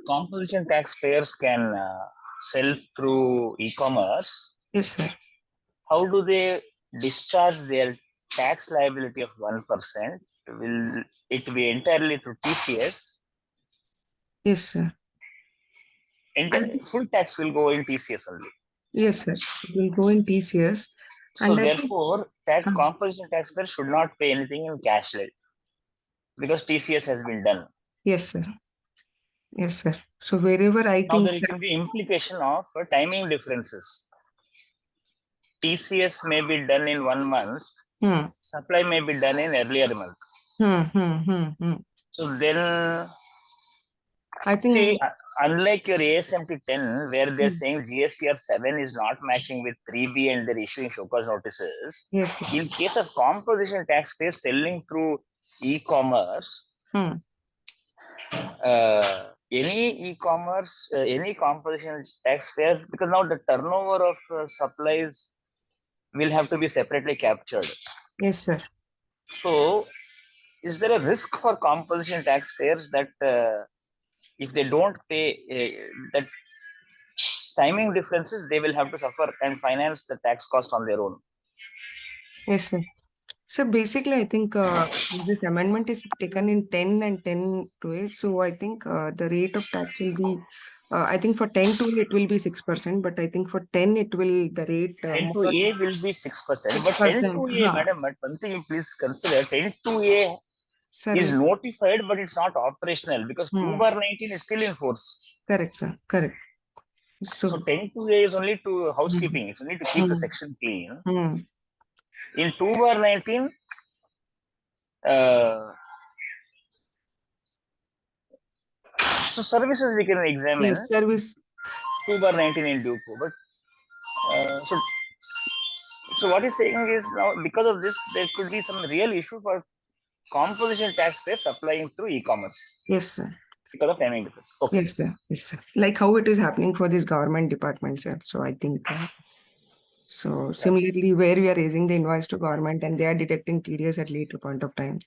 composition taxpayers can sell through e-commerce. Yes, sir. How do they discharge their tax liability of 1%? Will it be entirely through TCS? Yes, sir. Full tax will go in TCS only. Yes, sir. It will go in TCS. So therefore, composition taxpayer should not pay anything in cash because TCS has been done. Yes, sir. Yes, sir. So wherever I now think there can be implication of timing differences. TCS may be done in 1 month. Supply may be done in earlier month. So then I think, see, unlike your ASMT 10, where they're saying GSTR 7 is not matching with 3B and they're issuing show cause notices. yes, sir. In case of composition taxpayers selling through e-commerce, any e-commerce, any composition taxpayer, because now the turnover of supplies will have to be separately captured. Yes, sir. So, is there a risk for composition taxpayers that if they don't pay that timing differences, they will have to suffer and finance the tax cost on their own? Yes, sir. So basically, I think this amendment is taken in 10 and 10 to 8. So I think the rate of tax will be, I think for 10 to it will be 6%, but I think for 10 it will, the rate 10 to A will be 6%, but 10 to A, madam, but one thing you please consider, 10 to A is notified, but it's not operational because 2/19 is still in force. Correct, sir. Correct. So 10 to A is only to housekeeping. It's only to keep the section clean. In 2/19, so services we can examine. Yes, service 2/19 in due course. But so what he's saying is now because of this, there could be some real issue for composition taxpayers applying through e-commerce. Yes, sir. Because of timing difference. Okay. Yes, sir. Yes, sir. Like how it is happening for this government department, sir. So I think so similarly, where we are raising the invoice to government and they are detecting TDS at later point of time.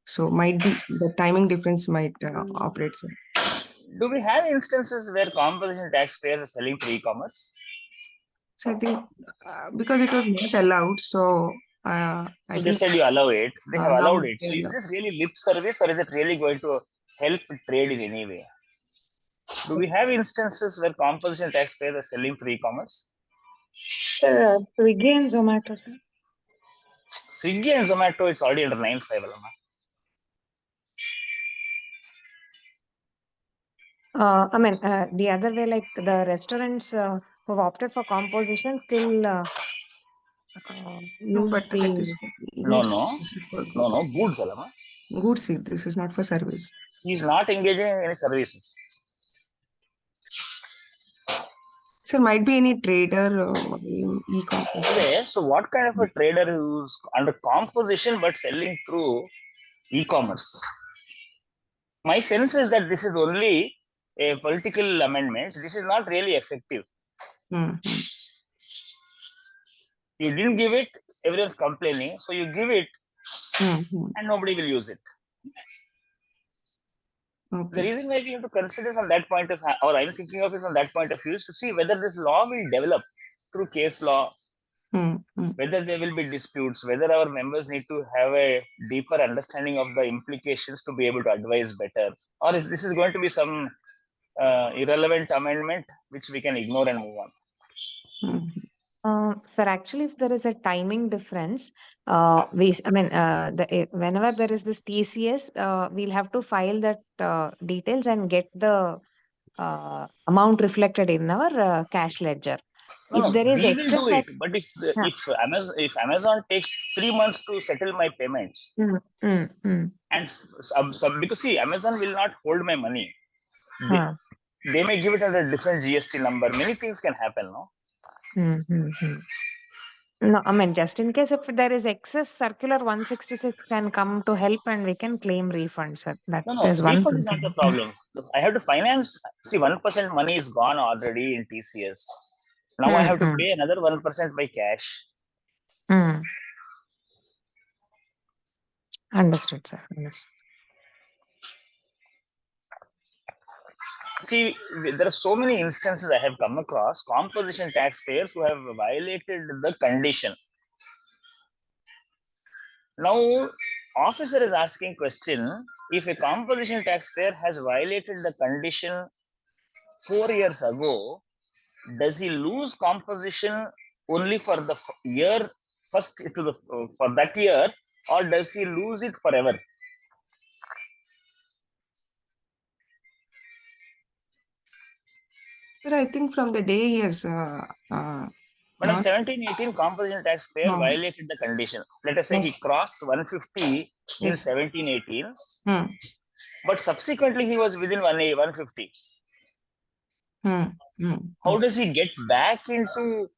So might be the timing difference might operate, sir. Do we have instances where composition taxpayers are selling through e-commerce? So I think because it was not allowed, so so they said you allow it. They have allowed it. So is allowed. this really lip service or is it really going to help trade in any way? Do we have instances where composition taxpayers are selling through e-commerce? Sir, Swiggy and Zomato, sir. Swiggy and Zomato, it's already under 9(5). I mean, the other way, like the restaurants who have opted for composition still No, use but the... that is No, goods alama. Goods, this is not for service. He is not engaging in any services. Sir, might be any trader in e-commerce. Okay, so what kind of a trader who's under composition but selling through e-commerce? My sense is that this is only a political amendment. This is not really effective. You didn't give it, everyone's complaining, so you give it and nobody will use it. Okay. The reason why we have to consider from that point of view, or I'm thinking of it from that point of view, is to see whether this law will develop through case law, whether there will be disputes, whether our members need to have a deeper understanding of the implications to be able to advise better, or is this going to be some irrelevant amendment which we can ignore and move on? Sir, actually, if there is a timing difference, whenever there is this TCS, we'll have to file that details and get the amount reflected in our cash ledger. If there is excess, will do it, but if Amazon takes 3 months to settle my payments, and because see, Amazon will not hold my money. They may give it under a different GST number. Many things can happen, no? No, I mean, just in case if there is excess, circular 166 can come to help and we can claim refunds. That is one refund is not the problem. I have to finance. See, 1% money is gone already in TCS. Now I have to pay another 1% by cash. Understood, sir. Understood. See, there are so many instances I have come across, composition taxpayers who have violated the condition. Now, officer is asking question, if a composition taxpayer has violated the condition 4 years ago, does he lose composition only for the year first to the for that year, or does he lose it forever? Sir, I think from the day he has Madam, not 1718 composition taxpayer violated the condition. Let us say he crossed 150 in 1718, but subsequently he was within 150. How does he get back into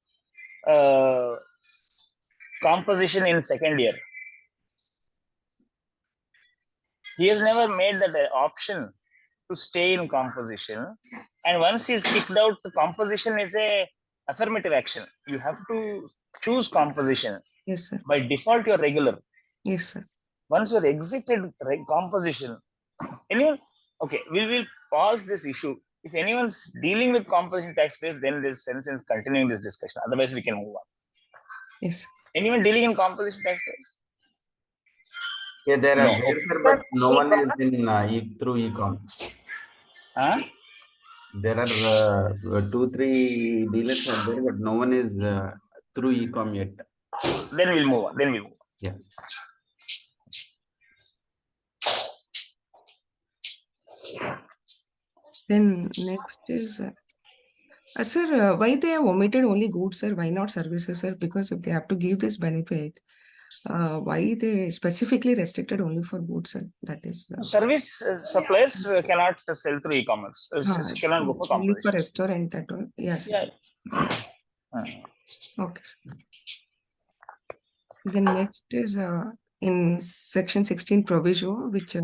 composition in second year? He has never made that option to stay in composition, and once he is kicked out, the composition is a affirmative action. You have to choose composition. Yes, sir. By default, you're regular. Yes, sir. Once you're exited composition, anyone, okay, we will pause this issue. If anyone's dealing with composition taxpayers, then there's sense in continuing this discussion. Otherwise, we can move on. Yes. Anyone dealing in composition taxpayers? Yeah, there are there, but no one is in through e-com. Huh? There are 2-3 dealers are there, but no one is through e-com yet. Then we'll move on. Yeah. Then next is, sir, why they have omitted only goods, sir? Why not services, sir? Because if they have to give this benefit, why they specifically restricted only for goods, sir? That is service suppliers cannot sell through e-commerce. Cannot go for only for composition. restaurant that one. Yes. Yeah. Okay. Sir. Then next is in section 16 proviso, which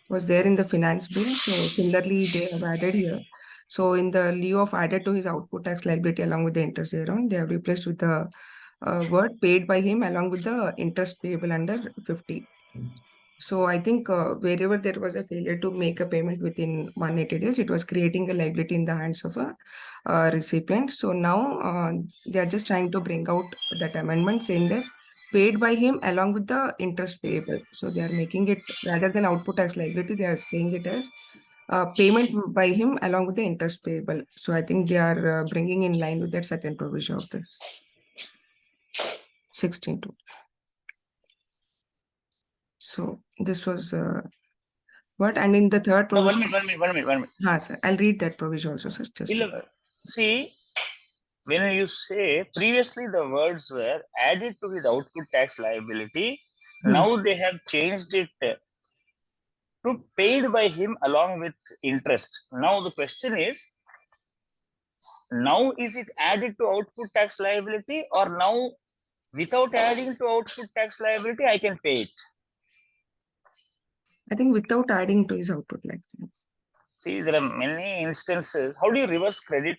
was there in the finance bill. So similarly, they have added here. So in the lieu of added to his output tax liability along with the interest thereon, they have replaced with the word paid by him along with the interest payable under 50. So I think wherever there was a failure to make a payment within 180 days, it was creating a liability in the hands of a recipient. So now they are just trying to bring out that amendment saying that paid by him along with the interest payable. So they are making it rather than output tax liability, they are saying it as payment by him along with the interest payable. So I think they are bringing in line with that second provision of this 16.2. So this was what, and in the third provision. No, 1 minute. Sir. I'll read that provision also, sir. Just see, when you say previously the words were added to his output tax liability, now they have changed it to paid by him along with interest. Now the question is, now is it added to output tax liability, or now without adding to output tax liability I can pay it? I think without adding to his output liability. See, there are many instances. How do you reverse credit?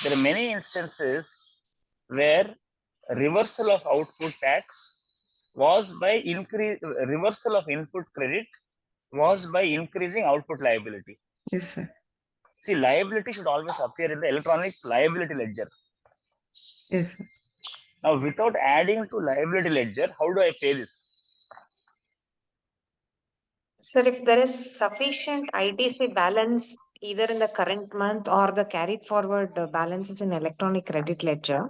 There are many instances where reversal of output tax was by reversal of input credit was by increasing output liability. Yes, sir. See, liability should always appear in the electronic liability ledger. Yes, sir. Now, without adding to liability ledger, how do I pay this? Sir, if there is sufficient ITC balance either in the current month or the carried forward balances in electronic credit ledger,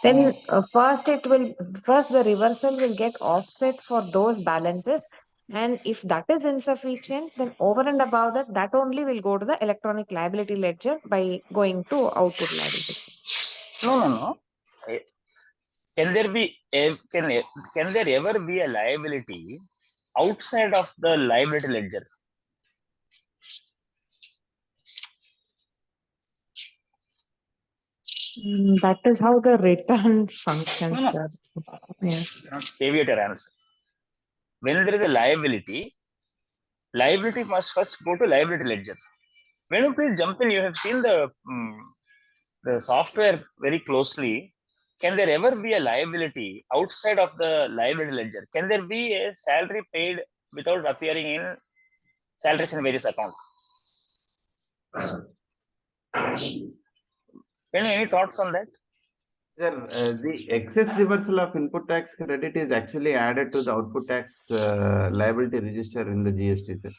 then first the reversal will get offset for those balances, and if that is insufficient, then over and above that only will go to the electronic liability ledger by going to output liability. No. Can there ever be a liability outside of the liability ledger? That is how the return functions. No. Yes. Caveat your answer. When there is a liability must first go to liability ledger. When you please jump in, you have seen the software very closely. Can there ever be a liability outside of the liability ledger? Can there be a salary paid without appearing in salaries in various accounts? Any thoughts on that? Sir, the excess reversal of input tax credit is actually added to the output tax liability register in the GST, sir.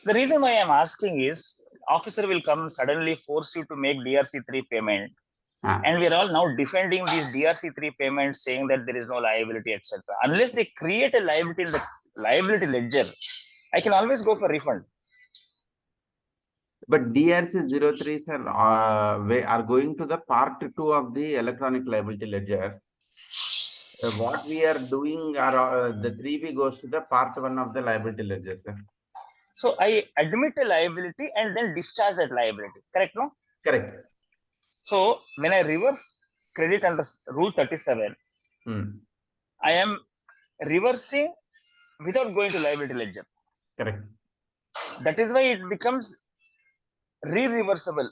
The reason why I'm asking is, officer will come suddenly force you to make DRC3 payment. And we're all now defending these DRC3 payments, saying that there is no liability, etc. Unless they create a liability in the liability ledger, I can always go for refund. But DRC03, sir, are going to the part 2 of the electronic liability ledger. What we are doing are the 3B goes to the part 1 of the liability ledger, sir. So I admit a liability and then discharge that liability. Correct, no? Correct. So when I reverse credit under Rule 37, I am reversing without going to liability ledger. Correct. That is why it becomes re-reversible.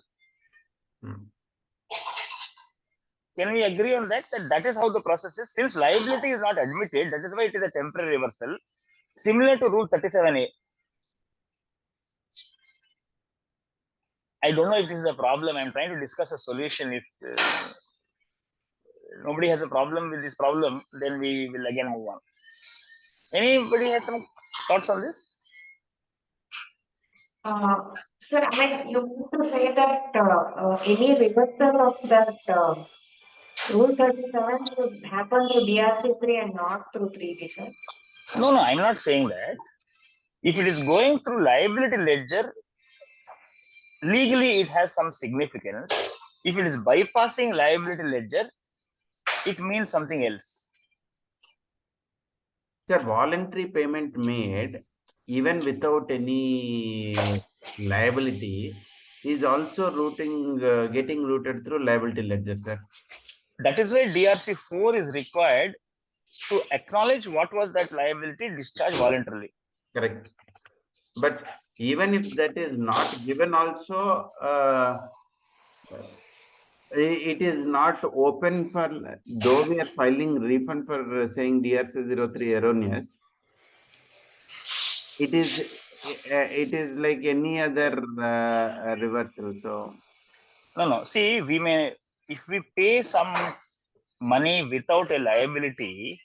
Can we agree on that? That is how the process is. Since liability is not admitted, that is why it is a temporary reversal, similar to Rule 37A. I don't know if this is a problem. I'm trying to discuss a solution. If nobody has a problem with this problem, then we will again move on. Anybody has some thoughts on this? Sir, I mean, you want to say that any reversal of that Rule 37 should happen through DRC3 and not through 3B, sir? No, I'm not saying that. If it is going through liability ledger, legally it has some significance. If it is bypassing liability ledger, it means something else. Sir, voluntary payment made even without any liability is also getting routed through liability ledger, sir. That is why DRC4 is required to acknowledge what was that liability discharged voluntarily. Correct. But even if that is not given also, it is not open for, though we are filing refund for saying DRC03 erroneous, it is like any other reversal. So no. See, if we pay some money without a liability,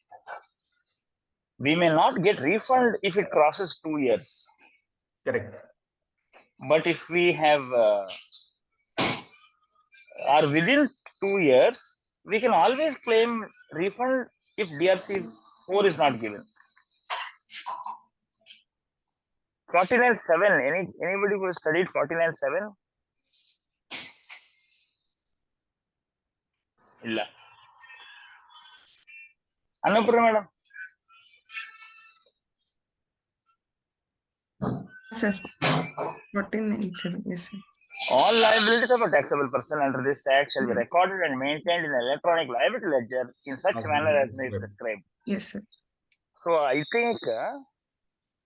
we may not get refund if it crosses 2 years. correct. But if we have are within 2 years, we can always claim refund if DRC4 is not given. 49.7. Anybody who has studied 49.7? Illa. Annapurna madam. Sir, 49.7, yes, sir. All liabilities of a taxable person under this act shall be recorded and maintained in the electronic liability ledger in such manner as may be prescribed. Yes, sir. So I think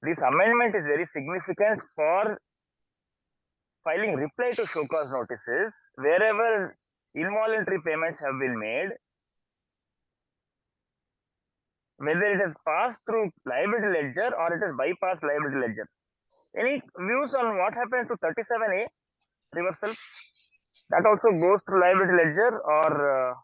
this amendment is very significant for filing reply to show cause notices wherever involuntary payments have been made, whether it has passed through liability ledger or it has bypassed liability ledger. Any views on what happened to 37A reversal? That also goes through liability ledger or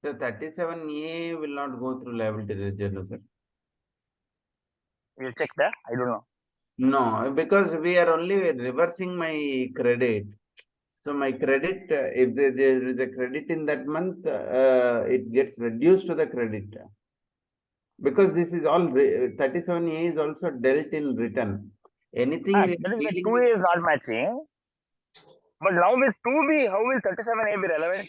So 37A will not go through liability ledger, no, sir. you'll check that? I don't know. No, because we are only reversing my credit. So my credit, if there is a credit in that month, it gets reduced to the credit. Because this is all 37A is also dealt in return. Anything we are dealing 2A is not matching. But now with 2B, how will 37A be relevant?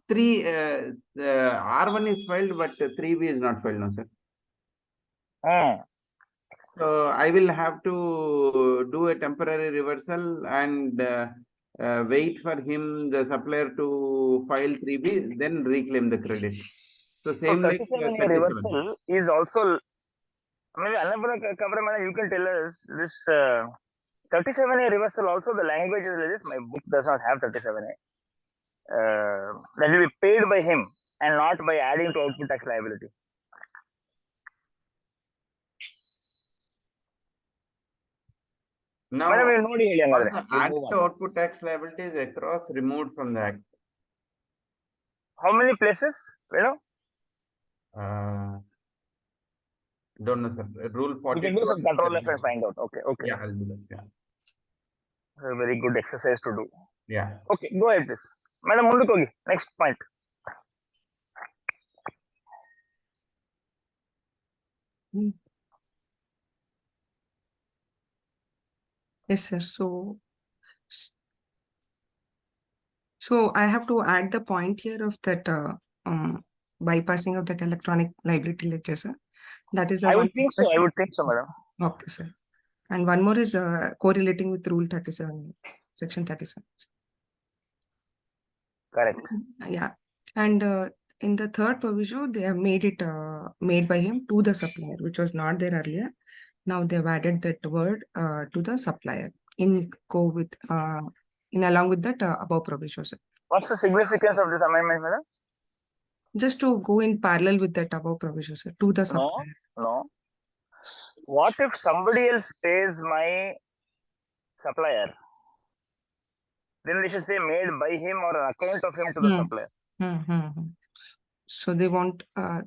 R1 is filed, but 3B is not filed, no, sir. So I will have to do a temporary reversal and wait for him, the supplier, to file 3B, then reclaim the credit. So same like 37A reversal is also, maybe Annapurna, you can tell us this 37A reversal also, the language is like this. My book does not have 37A. That will be paid by him and not by adding to output tax liability. Now, Madam, we'll ನೋಡಿ ಹೇಳಿ all ಹಂಗಾದ್ರೆ. the We'll added move on. output tax liabilities across removed from the act. How many places? You know, Don't know, sir. Rule we 42. can do some control F and find out. Okay, okay. Yeah, I'll do that. Yeah. A very good exercise to do. Yeah. Okay, go ahead, please. Madam, ಮುಂದಕ್ಕೆ ಹೋಗಿ. Next point. Yes, sir. So I have to add the point here of that bypassing of that electronic liability ledger, sir. That is the I one. would think so. I would think so, madam. Okay, sir. And one more is correlating with Rule 37, Section 37. Correct. Yeah. And in the third provision, they have made it made by him to the supplier, which was not there earlier. Now they've added that word to the supplier in along with that above provision, sir. What's the significance of this amendment, madam? Just to go in parallel with that above provision, sir, to the No, supplier. no. What if somebody else pays my supplier? Then we should say made by him or an account of him to the supplier. So they want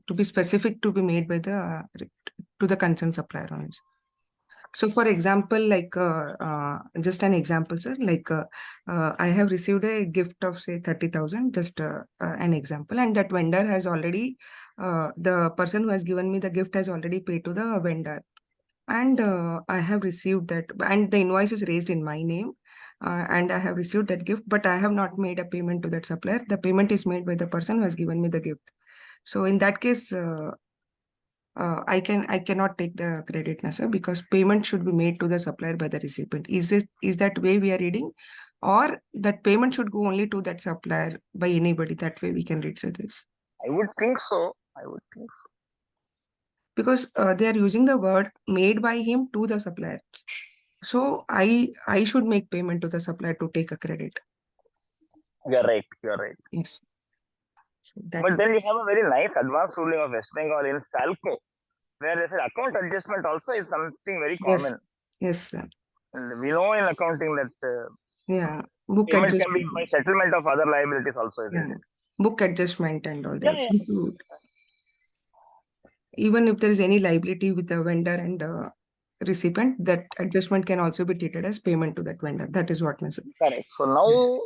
to be specific to be made by the to the concerned supplier only. So for example, like just an example, sir, like I have received a gift of say 30,000, just an example, and that vendor has already, the person who has given me the gift has already paid to the vendor. And I have received that, and the invoice is raised in my name, and I have received that gift, but I have not made a payment to that supplier. The payment is made by the person who has given me the gift. So in that case, I cannot take the credit, sir, because payment should be made to the supplier by the recipient. Is that way we are reading, or that payment should go only to that supplier by anybody? That way we can read this. I would think so. I would think so. Because they are using the word made by him to the supplier. So I should make payment to the supplier to take a credit. You're right. You're right. Yes. So but then you have a very nice advanced ruling of West Bengal in Salco, where they said account adjustment also is something very common. Yes, sir. And we know in accounting that yeah, book payment adjustment can be by settlement of other liabilities also, isn't it? Book adjustment and all that. Yeah. Even if there is any liability with the vendor and recipient, that adjustment can also be treated as payment to that vendor. That is what means. Correct. So now,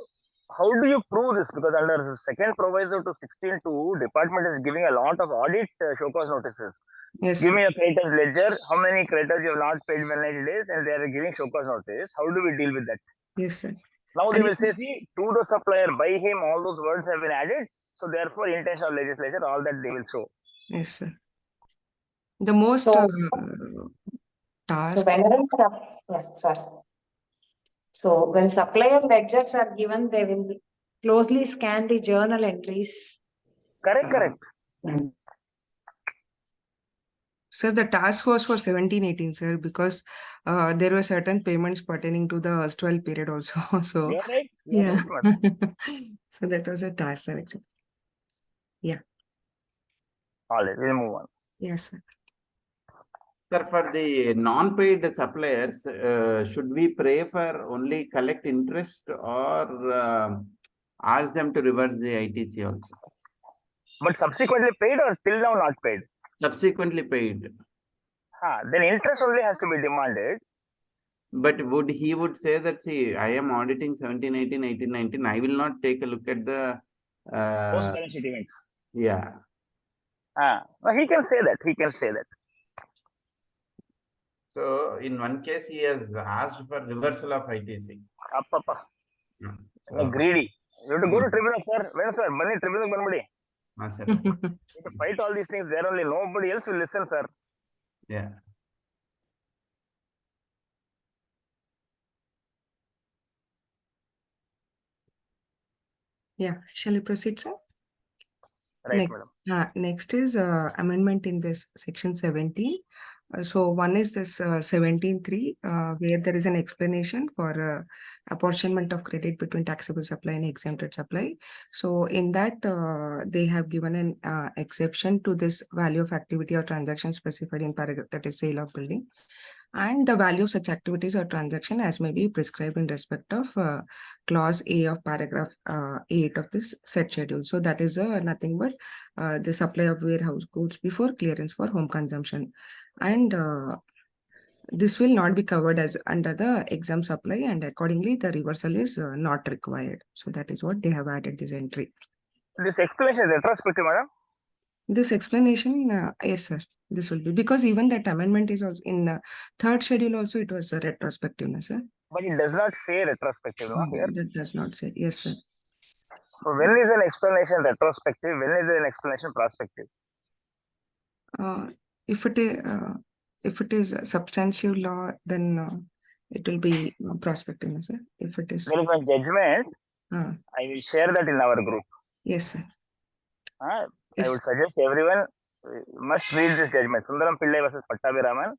how do you prove this? Because under second proviso to 16.2, department is giving a lot of audit show cause notices. Yes. Give me a creditors ledger. How many creditors you have not paid in 90 days, and they are giving show cause notice. How do we deal with that? Yes, sir. Now they will say, see, to the supplier, by him, all those words have been added. So therefore, intention of legislature, all that they will show. Yes, sir. The most task. So when supplier ledgers are given, they will closely scan the journal entries. Correct. Sir, the task was for 17-18, sir, because there were certain payments pertaining to the erstwhile period also. So you're right. You're right. So that was a task, sir, actually. Yeah. All right, we'll move on. Yes, sir. Sir, for the non-paid suppliers, should we pray for only collect interest or ask them to reverse the ITC also? But subsequently paid or till now not paid? Subsequently paid. Then interest only has to be demanded. But he would say that, see, I am auditing 17, 18, 18, 19. I will not take a look at the post-balance sheet events. Yeah. He can say that. So in one case, he has asked for reversal of ITC. So greedy. You have to go to tribunal, sir. When, sir? Money tribunal, banbadi. Sir. You have to fight all these things. There only nobody else will listen, sir. Yeah. Yeah. Shall we proceed, sir? Right, madam. Next is amendment in this section 17. So one is this 17.3 where there is an explanation for apportionment of credit between taxable supply and exempted supply. So in that they have given an exception to this value of activity or transaction specified in paragraph, that is sale of building, and the value of such activities or transaction as may be prescribed in respect of clause A of paragraph 8 of this said schedule. So that is nothing but the supply of warehouse goods before clearance for home consumption, and this will not be covered as under the exempt supply, and accordingly the reversal is not required. So that is what they have added this entry. This explanation is retrospective, madam? This explanation, yes, sir. This will be because even that amendment is also in third schedule also it was a retrospectiveness, sir. But it does not say retrospective, no, here? That does not say. Yes, sir. So when is an explanation retrospective? When is an explanation prospective? If it is a substantive law, then it will be prospective, sir. If it is there is one judgment, I will share that in our group. Yes, sir. Yes. I would suggest everyone must read this judgment. Sundaram Pillai versus Pattabhiraman.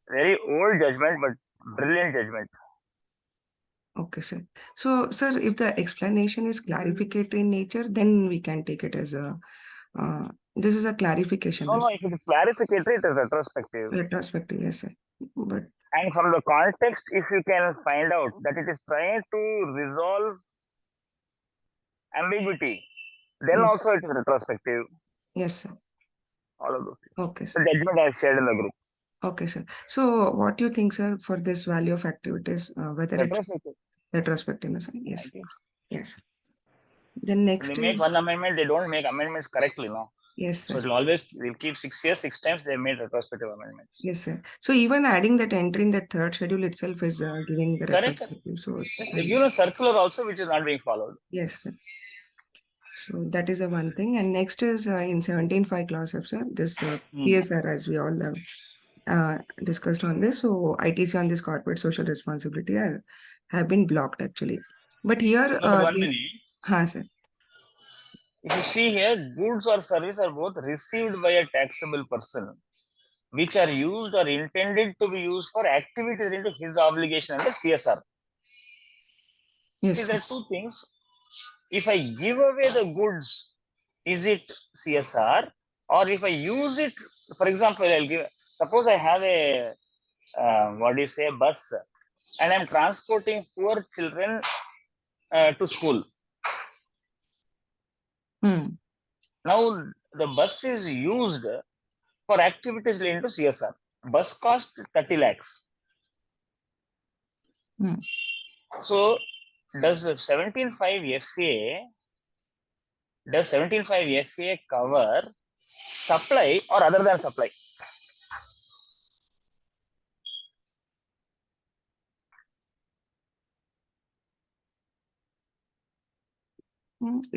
Very old judgment, but brilliant judgment. Okay, sir. So, sir, if the explanation is clarificatory in nature, then we can take it as a this is a clarification. No, if it is clarificatory, it is retrospective. Retrospective, yes, sir. But and from the context, if you can find out that it is trying to resolve ambiguity, then also it is retrospective. Yes, sir. All of those things. Okay, sir. The judgment I have shared in the group. Okay, sir. So what do you think, sir, for this value of activities, whether retrospective. Retrospective, sir? Yes. Yes. Then next they make one amendment, they don't make amendments correctly, no? Yes, sir. So it will always, we'll keep 6 years, 6 times they made retrospective amendments. Yes, sir. So even adding that entry in that third schedule itself is giving the retrospective. So yes, they give a circular also which is not being followed. Yes, sir. So that is a one thing. And next is in 17.5 clause F, sir, this CSR, as we all discussed on this. So ITC on this corporate social responsibility have been blocked actually. But here, 1 minute. Sir. If you see here, goods or service are both received by a taxable person, which are used or intended to be used for activities into his obligation under CSR. Yes. See, there are two things. If I give away the goods, is it CSR? Or if I use it, for example, suppose I have a, bus, and I'm transporting poor children to school. Now, the bus is used for activities linked to CSR. Bus cost 30 lakhs. So, does 17.5 FA cover supply or other than supply?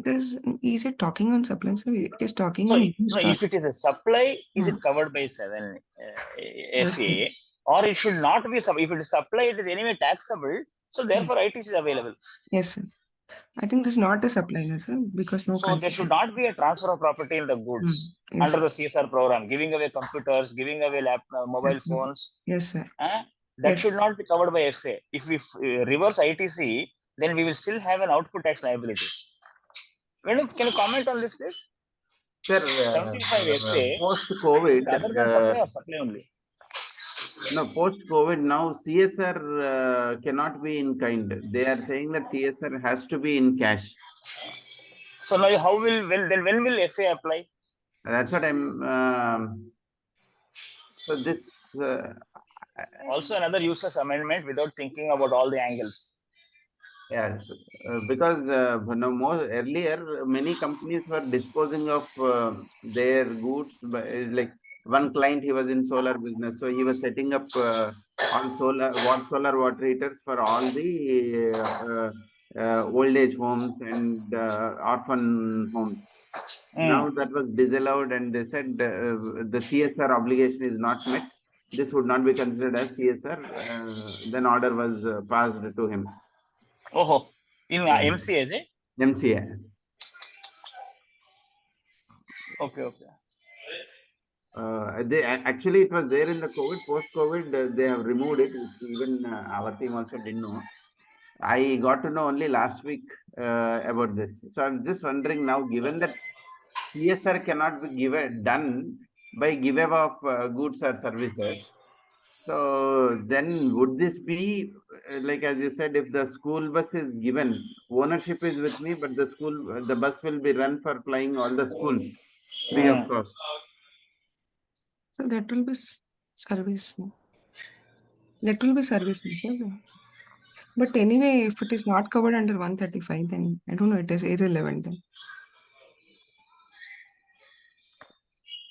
Is it talking on supply, sir? It is talking so on. if it is a supply, is it covered by 7 FA? Or it should not be, if it is supply, it is anyway taxable. So therefore, ITC is available. Yes, sir. I think this is not a supply, sir, because no. So there should not be a transfer of property in the goods under the CSR program, giving away computers, giving away mobile phones. Yes, sir. That should not be covered by FA. If we reverse ITC, then we will still have an output tax liability. Venu, can you comment on this, please? Sir, 75 FA, post-COVID, other than supply or supply only? No, post-COVID, now CSR cannot be in kind. They are saying that CSR has to be in cash. So now when will FA apply? That's what I'm, so this. Also another useless amendment without thinking about all the angles. Yes, because earlier many companies were disposing of their goods by, like one client, he was in solar business, so he was setting up all solar water heaters for all the old age homes and orphan homes. Now that was disallowed, and they said the CSR obligation is not met. This would not be considered as CSR. Then order was passed to him. Oh, in MCA, is it? MCA. Okay. They actually, it was there in the COVID. Post-COVID, they have removed it, which even our team also didn't know. I got to know only last week about this. So I'm just wondering now, given that CSR cannot be done by giveaway of goods or services, so then would this be like, as you said, if the school bus is given, ownership is with me, but the bus will be run for flying all the schools free of cost. So that will be service. That will be service, sir. But anyway, if it is not covered under 135, then I don't know, it is irrelevant then.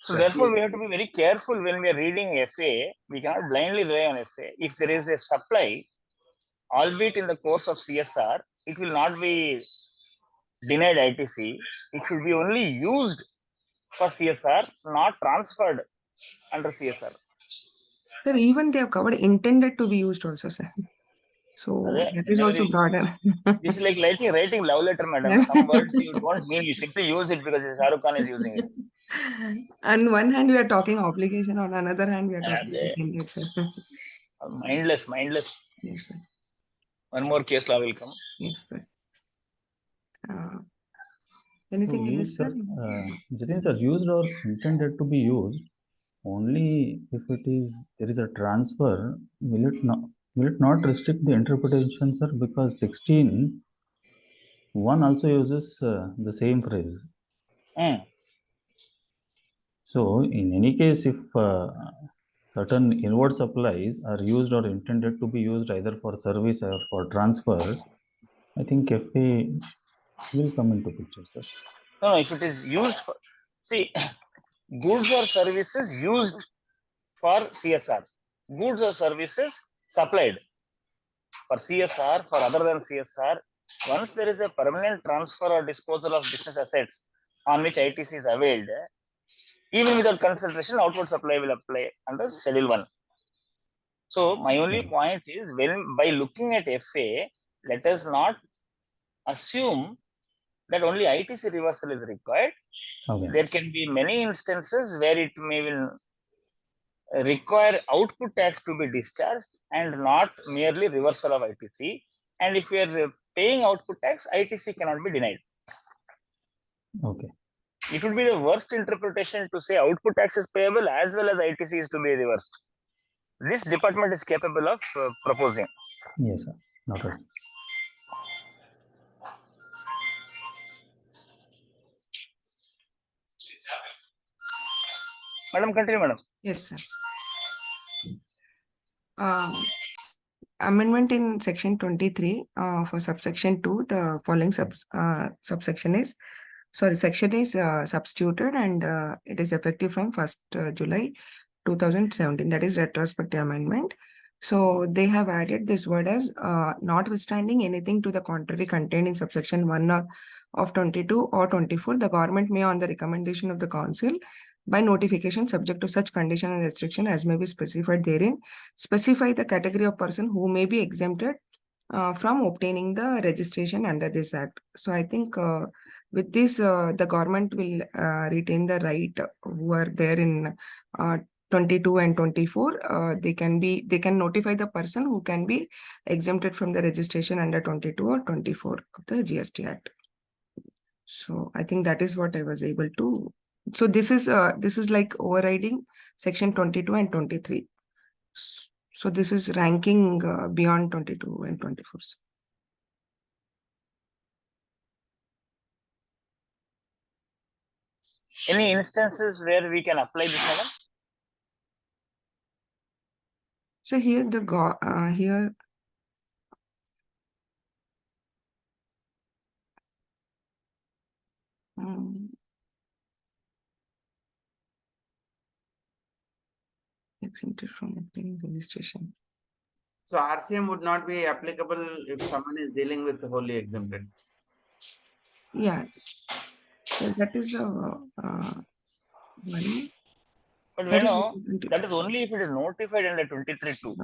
So therefore, we have to be very careful when we are reading FA. We cannot blindly rely on FA. If there is a supply, albeit in the course of CSR, it will not be denied ITC. It should be only used for CSR, not transferred under CSR. Sir, even they have covered intended to be used also, sir. So that is also broader. This is like writing love letter, madam. Some words you don't mean, you simply use it because Shah Rukh Khan is using it. On one hand, we are talking obligation. On another hand, we are talking intended, sir. Mindless. Yes, sir. One more case law will come. Yes, sir. Anything else, sir? Jitin sir, used or intended to be used only if there is a transfer. Will it not restrict the interpretation, sir? Because 16 1 also uses the same phrase. So in any case, if certain inward supplies are used or intended to be used either for service or for transfer, I think FA will come into picture, sir. No, if it is used for, see, goods or services used for CSR, goods or services supplied for CSR, for other than CSR, once there is a permanent transfer or disposal of business assets on which ITC is availed, even without consideration, outward supply will apply under Schedule 1. So my only point is, when by looking at FA, let us not assume that only ITC reversal is required. There can be many instances where it will require output tax to be discharged and not merely reversal of ITC. And if we are paying output tax, ITC cannot be denied. Okay. It would be the worst interpretation to say output tax is payable as well as ITC is to be reversed. This department is capable of proposing. Yes, sir. Noted. Madam, continue, madam. Yes, sir. Amendment in section 23 for subsection 2, the following section is substituted, and it is effective from 1st July 2017. That is retrospective amendment. So they have added this word as notwithstanding anything to the contrary contained in subsection 1 of 22 or 24, the government may, on the recommendation of the council, by notification subject to such condition and restriction as may be specified therein, specify the category of person who may be exempted from obtaining the registration under this act. So I think with this, the government will retain the right who are there in 22 and 24. They can notify the person who can be exempted from the registration under 22 or 24 of the GST Act. So I think that is what I was able to. So this is like overriding section 22 and 23. So this is ranking beyond 22 and 24. Any instances where we can apply this, madam? So here here. Exempted from obtaining registration. So RCM would not be applicable if someone is dealing with wholly exempted. Yeah, that is one. But that is only if it is notified under 23(2).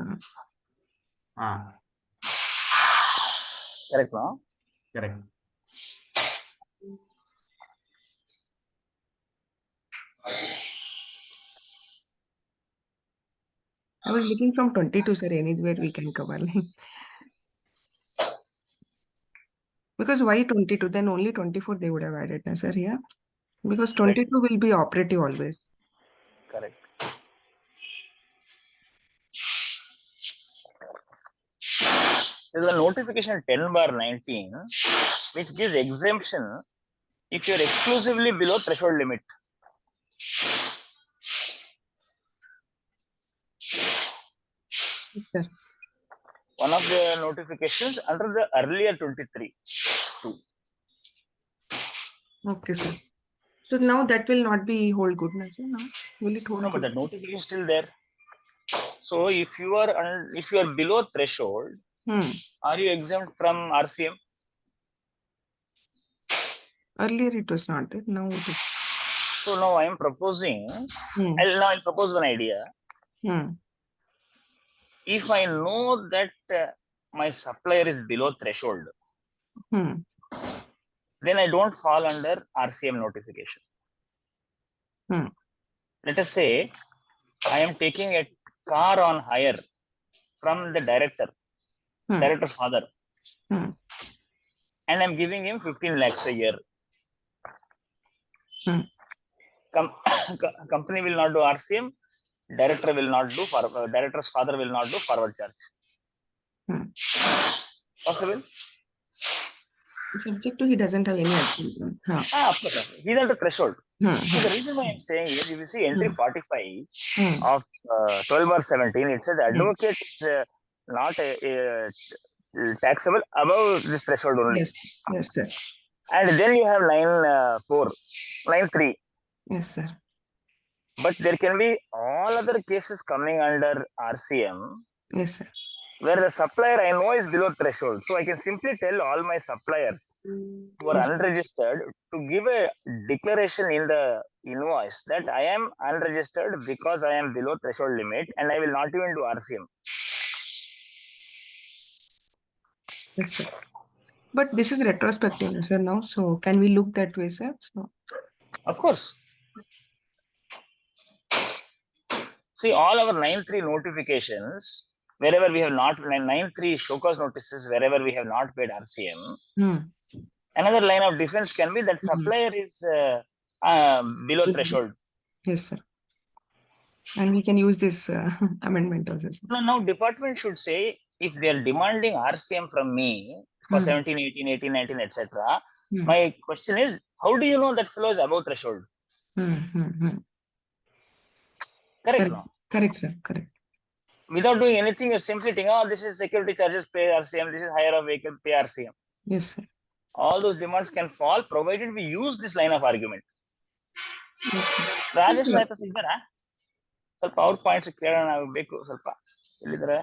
Correct, no? Correct. I was looking from 22, sir, anywhere we can cover. Because why 22? Then only 24 they would have added, na, sir, yeah? Because 22 will be operative always. Correct. There is a notification 10/19 which gives exemption if you are exclusively below threshold limit. Sir. One of the notifications under the earlier 23. Okay, sir. So now that will not be hold good, na, sir? Now will it hold No, but good? the notification is still there. So if you are below threshold, are you exempt from RCM? Earlier it was not there. Now it is. So now I am proposing. I'll propose one idea. If I know that my supplier is below threshold, then I don't fall under RCM notification. Let us say I am taking a car on hire from the director's father, and I'm giving him 15 lakhs a year. Company will not do RCM. Director will not do director's father will not do forward charge. Possible? Subject to he doesn't have any advantage. Of course. He's under threshold. So the reason why I'm saying is, if you see entry 45 of 12/17, it says advocate is not taxable above this threshold only. Yes, sir. And then you have line 3. Yes, sir. But there can be all other cases coming under RCM. Yes, sir. Where the supplier I know is below threshold. So I can simply tell all my suppliers who are unregistered to give a declaration in the invoice that I am unregistered because I am below threshold limit and I will not even do RCM. Yes, sir. But this is retrospective, sir, now. So can we look that way, sir? So. Of course. See, all our 9.3 notifications, wherever we have not, 9.3 show cause notices, wherever we have not paid RCM, another line of defense can be that supplier is below threshold. Yes, sir. And we can use this amendment also. Now, department should say if they are demanding RCM from me for 17, 18, 18, 19, etc. My question is, how do you know that fellow is above threshold? Correct, no? Correct, sir. Correct. Without doing anything, you're simply thinking, oh, this is security charges, pay RCM, this is hire of vehicle, pay RCM. Yes, sir. All those demands can fall provided we use this line of argument. Rajesh Naita ಇದ್ದಾರಾ ಸ್ವಲ್ಪ ಅವ್ರ points ಕೇಳೋಣ ಬೇಕು ಸ್ವಲ್ಪ ಎಲ್ಲಿದ್ದಾರೆ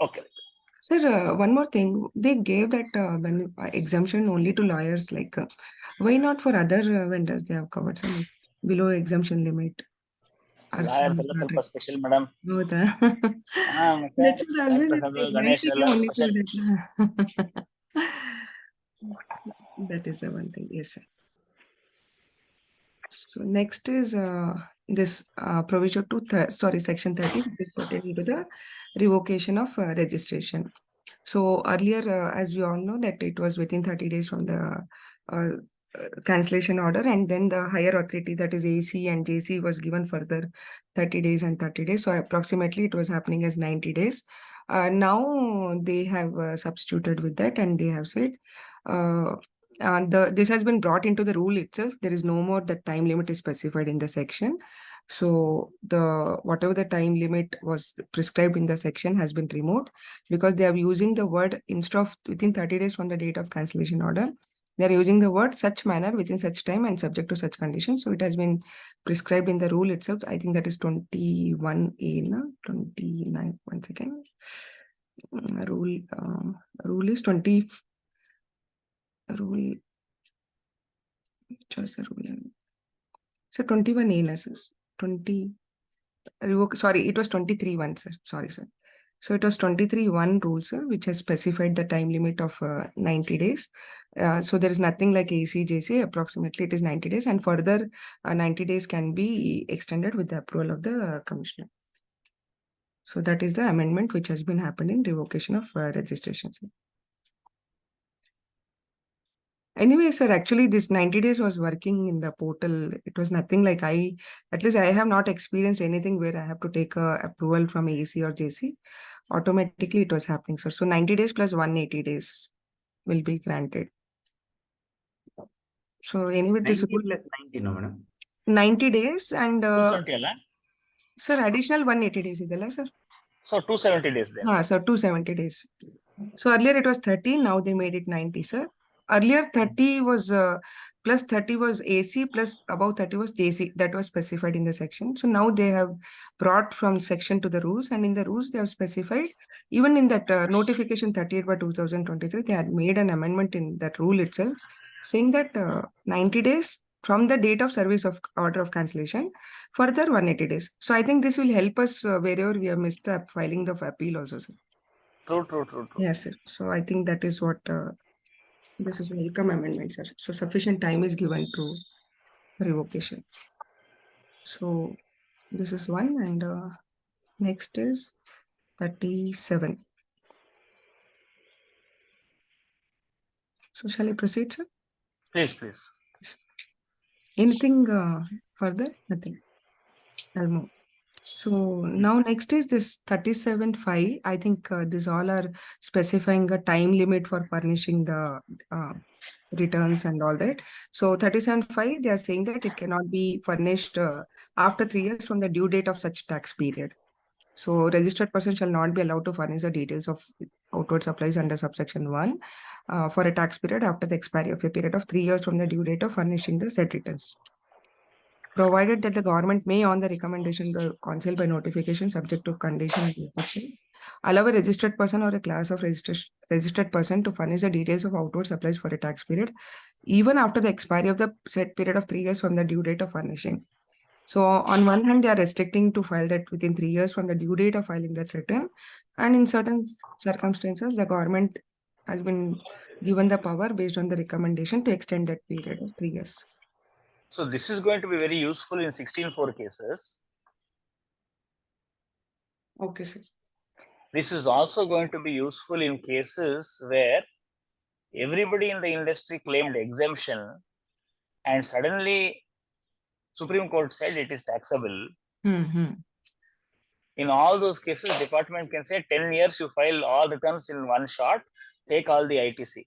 okay sir one more thing they gave that exemption only to lawyers like why not for other vendors they have covered some below exemption limit lawyers ಎಲ್ಲ ಸ್ವಲ್ಪ special madam ಹೌದಾ that should always ಗಣೇಶ್ ಎಲ್ಲ special that is the one thing. Yes, sir. So next is this provision to section 30 is pertaining to the revocation of registration. So earlier, as we all know, that it was within 30 days from the cancellation order, and then the higher authority, that is AC and JC, was given further 30 days and 30 days. So approximately it was happening as 90 days. Now they have substituted with that, and they have said this has been brought into the rule itself. There is no more that time limit is specified in the section. So whatever the time limit was prescribed in the section has been removed, because they are using the word, instead of within 30 days from the date of cancellation order, they are using the word such manner, within such time, and subject to such conditions. So it has been prescribed in the rule itself. I think that is 21A, 29. One second. Rule is 20. Rule. Choice rule. So 21A, 20. Sorry, it was 23 once, sir. Sorry, sir. So it was 23(1) rule, sir, which has specified the time limit of 90 days. So there is nothing like ACJC, approximately it is 90 days, and further 90 days can be extended with the approval of the commissioner. So that is the amendment which has been happened in revocation of registration, sir. Anyway, sir, actually this 90 days was working in the portal. It was nothing like at least I have not experienced anything where I have to take a approval from AC or JC. Automatically it was happening, sir. So 90 days plus 180 days will be granted. So anyway, this 90 plus 90, no, madam? 90 days and 270 ಅಲ್ಲ? sir, additional 180 days idella, sir. So 270 days then. So 270 days. So earlier it was 30, now they made it 90, sir. Earlier 30 was plus 30 was AC, plus above 30 was JC. That was specified in the section. So now they have brought from section to the rules, and in the rules they have specified, even in that notification 38/2023, they had made an amendment in that rule itself, saying that 90 days from the date of service of order of cancellation, further 180 days. So I think this will help us wherever we have missed the filing of appeal also, sir. True. Yes, sir. So I think that is what this is welcome amendment, sir. So sufficient time is given to revocation. So this is one, and next is 37. So shall I proceed, sir? Please. Anything further? Nothing. I'll move. So now next is this 37(5). I think these all are specifying a time limit for furnishing the returns and all that. So 37(5), they are saying that it cannot be furnished after 3 years from the due date of such tax period. So registered person shall not be allowed to furnish the details of outward supplies under subsection 1 for a tax period after the expiry of a period of 3 years from the due date of furnishing the said returns, provided that the government may, on the recommendation of the council by notification subject to condition and restriction, allow a registered person or a class of registered person to furnish the details of outward supplies for a tax period, even after the expiry of the set period of 3 years from the due date of furnishing. So on one hand, they are restricting to file that within 3 years from the due date of filing that return. And in certain circumstances, the government has been given the power based on the recommendation to extend that period of 3 years. So this is going to be very useful in 16(4) cases. Okay, sir. This is also going to be useful in cases where everybody in the industry claimed exemption and suddenly Supreme Court said it is taxable. In all those cases, department can say 10 years you file all returns in one shot, take all the ITC.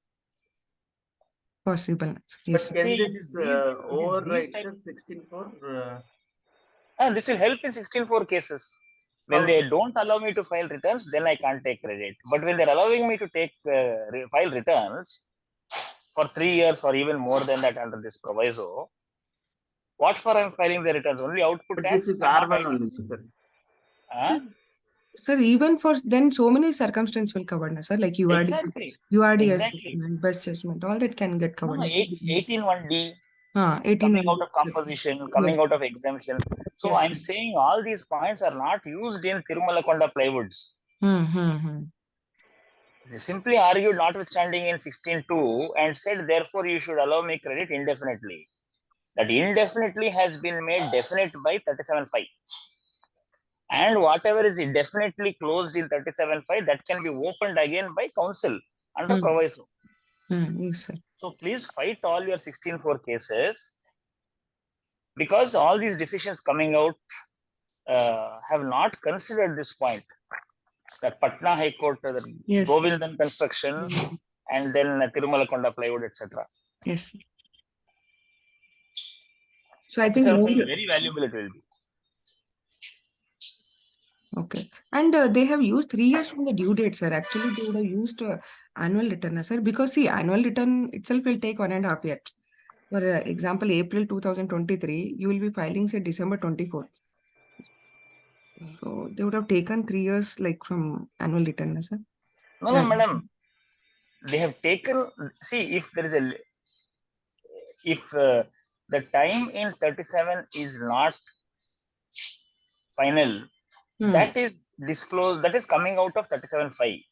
Possible. But can See, this these override type- 16(4)? And this will help in 16(4) cases. When they don't allow me to file returns, then I can't take credit. But when they're allowing me to take file returns for 3 years or even more than that under this proviso, what for I'm filing the returns? Only output But tax. this is R1 only, sir. Sir, even for then so many circumstances will cover, sir, like URD, Exactly. URDS, Exactly. best judgment, all that can get covered. 18(1)(d), 18 coming out of composition, coming out of exemption. So Yes. I'm saying all these points are not used in Tirumalakonda plywoods. They simply argued notwithstanding in 16(2) and said, therefore, you should allow me credit indefinitely. That indefinitely has been made definite by 37(5). And whatever is indefinitely closed in 37(5), that can be opened again by council under proviso. Yes, sir. So please fight all your 16(4) cases, because all these decisions coming out have not considered this point. That Patna High Court, Yes. Govindan Construction, and then Tirumalakonda Plywood, etc. Yes. So I think very valuable it will be. Okay. And they have used 3 years from the due date, sir. Actually, they would have used annual return, sir, because see, annual return itself will take 1.5 years. For example, April 2023, you will be filing, say, December 24th. So they would have taken 3 years, like from annual return, sir. No, madam. They have taken. See, if there is if the time in 37 is not final, that is disclosed, that is coming out of 37.5.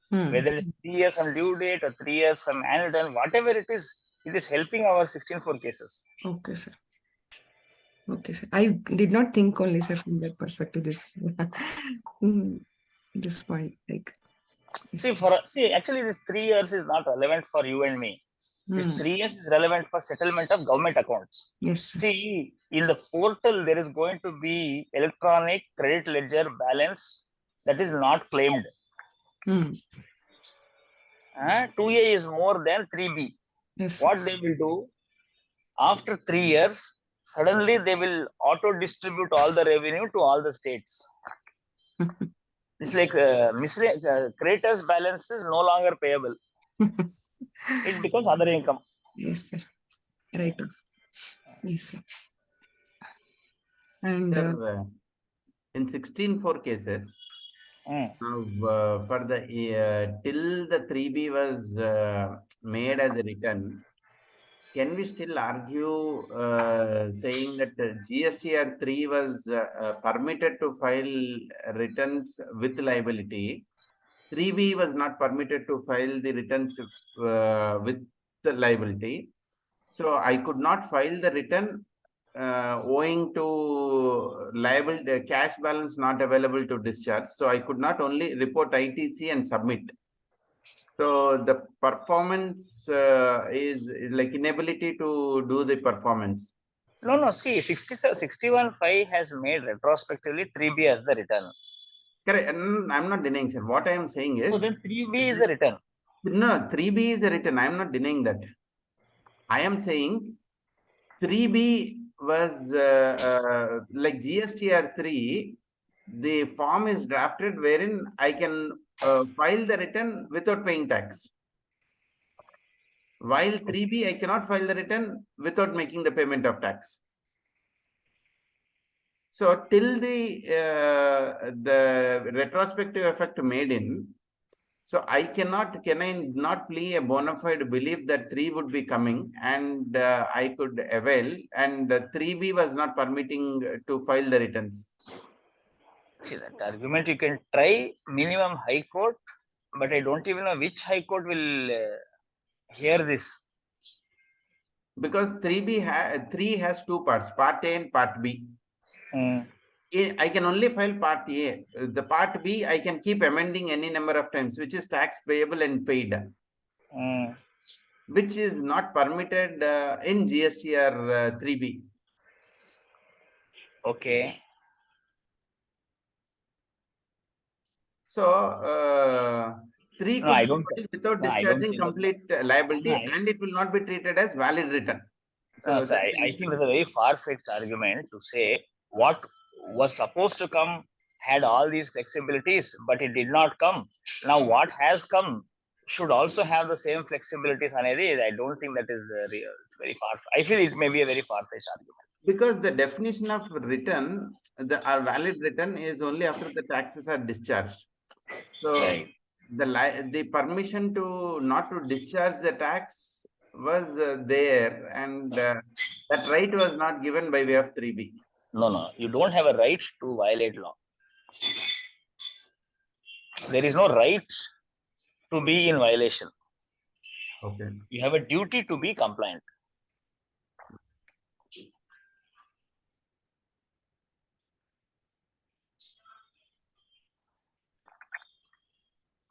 Whether it's 3 years from due date or 3 years from annual return, whatever it is helping our 16.4 cases. Okay, sir. Okay, sir. I did not think only, sir, from that perspective. This point, like. Actually, this 3 years is not relevant for you and me. This 3 years is relevant for settlement of government accounts. Yes, sir. See, in the portal, there is going to be electronic credit ledger balance that is not claimed. 2A is more than 3B. Yes. What they will do, after 3 years, suddenly they will auto distribute all the revenue to all the states. It's like creditors balance is no longer payable. It becomes other income. Yes, sir. Right. Yes, sir. And Sir, in 16.4 cases, for the till the 3B was made as a return, can we still argue saying that GSTR 3 was permitted to file returns with liability? 3B was not permitted to file the returns with the liability. So I could not file the return owing to liability cash balance not available to discharge. So I could not only report ITC and submit. So the performance is like inability to do the performance. No. See, 61.5 has made retrospectively 3B as the return. Correct. I'm not denying, sir. What I am saying is. So then 3B is a return. No, 3B is a return. I am not denying that. I am saying 3B was like GSTR 3. The form is drafted wherein I can file the return without paying tax. While 3B, I cannot file the return without making the payment of tax. So till the retrospective effect made in, so can I not plea a bona fide belief that 3 would be coming and I could avail, and 3B was not permitting to file the returns? See, that argument you can try minimum high court, but I don't even know which high court will hear this. Because 3 has two parts, part A and part B. I can only file part A. The part B, I can keep amending any number of times, which is tax payable and paid, which is not permitted in GSTR 3B. Okay. So 3 could be filed without discharging complete liability, and it will not be treated as valid return. So I think it's a very far-fetched argument to say what was supposed to come had all these flexibilities, but it did not come. Now what has come should also have the same flexibilities. I don't think that is real. It's very far. I feel it may be a very far-fetched argument. Because the definition of return, our valid return is only after the taxes are discharged. So the permission to not to discharge the tax was there, and that right was not given by way of 3B. No. You don't have a right to violate law. There is no right to be in violation. Okay. You have a duty to be compliant.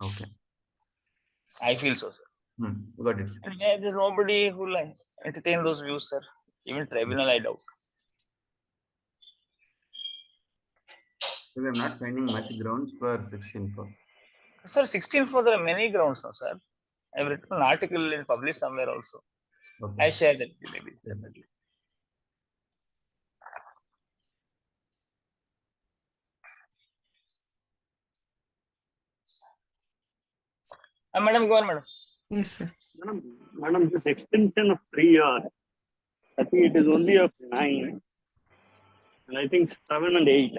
Okay. I feel so, sir. Got it. And there's nobody who will entertain those views, sir. Even tribunal, I doubt. We are not finding much grounds for 16.4. Sir, 16.4, there are many grounds now, sir. I've written an article and published somewhere also. Okay. I share that maybe, definitely. Madam, go on, madam. Yes, sir. Madam, this extension of 3 years, I think it is only of 9, and I think 7 and 8.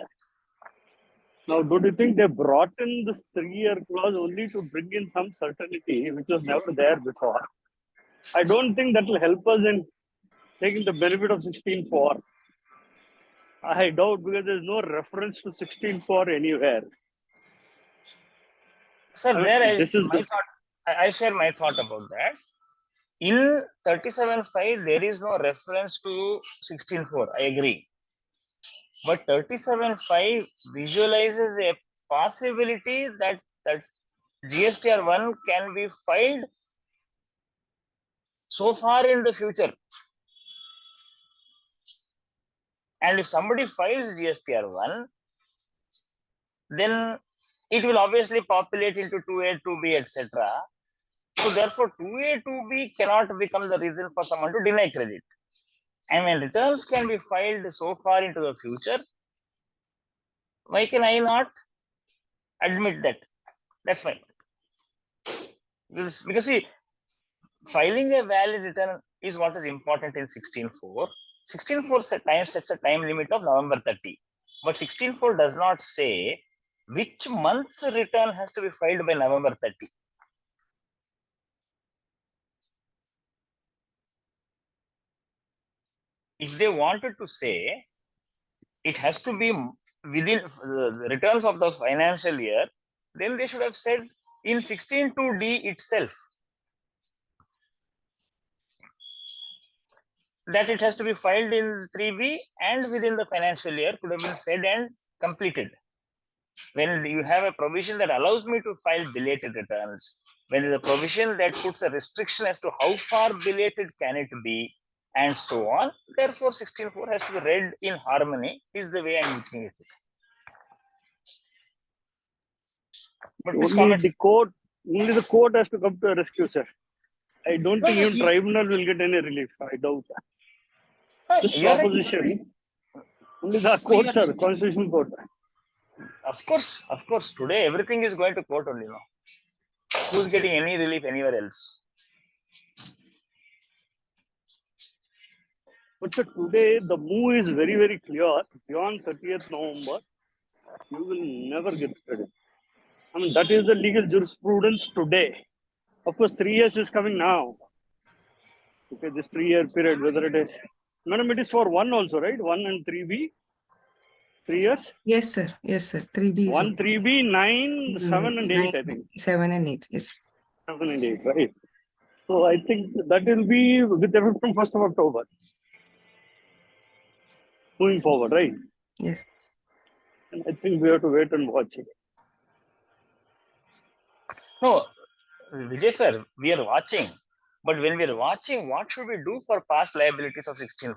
Now, don't you think they brought in this 3-year clause only to bring in some certainty, which was never there before? I don't think that will help us in taking the benefit of 16.4. I doubt because there's no reference to 16.4 anywhere. Sir, I share my thought about that. In 37.5, there is no reference to 16.4. I agree. But 37.5 visualizes a possibility that GSTR 1 can be filed so far in the future. And if somebody files GSTR 1, then it will obviously populate into 2A, 2B, etc. So therefore, 2A, 2B cannot become the reason for someone to deny credit. And when returns can be filed so far into the future, why can I not admit that? That's fine. Because see, filing a valid return is what is important in 16.4. 16.4 sets a time limit of November 30. But 16.4 does not say which month's return has to be filed by November 30. If they wanted to say it has to be within the returns of the financial year, then they should have said in 16.2D itself that it has to be filed in 3B and within the financial year could have been said and completed. When you have a provision that allows me to file belated returns, when there is a provision that puts a restriction as to how far belated can it be, and so on, therefore 16.4 has to be read in harmony, is the way I'm looking at it. But only the court has to come to a rescue, sir. I don't think even tribunal will get any relief. I doubt that. This proposition, only the court, sir, constitutional court. Of course. Today everything is going to court only now. Who's getting any relief anywhere else? But sir, today the move is very, very clear. Beyond 30th November, you will never get credit. I mean, that is the legal jurisprudence today. Of course, 3 years is coming now. Okay, this 3-year period, whether it is, madam, it is for 1 also, right? 1 and 3B, 3 years? Yes, sir. 3B is 1, 3B, 9, 7 and 8, I think. 7 and 8, yes. 7 and 8, right? So I think that will be with effect from 1st of October. Moving forward, right? Yes. And I think we have to wait and watch it. No, Vijay sir, we are watching. But when we are watching, what should we do for past liabilities of 16.4?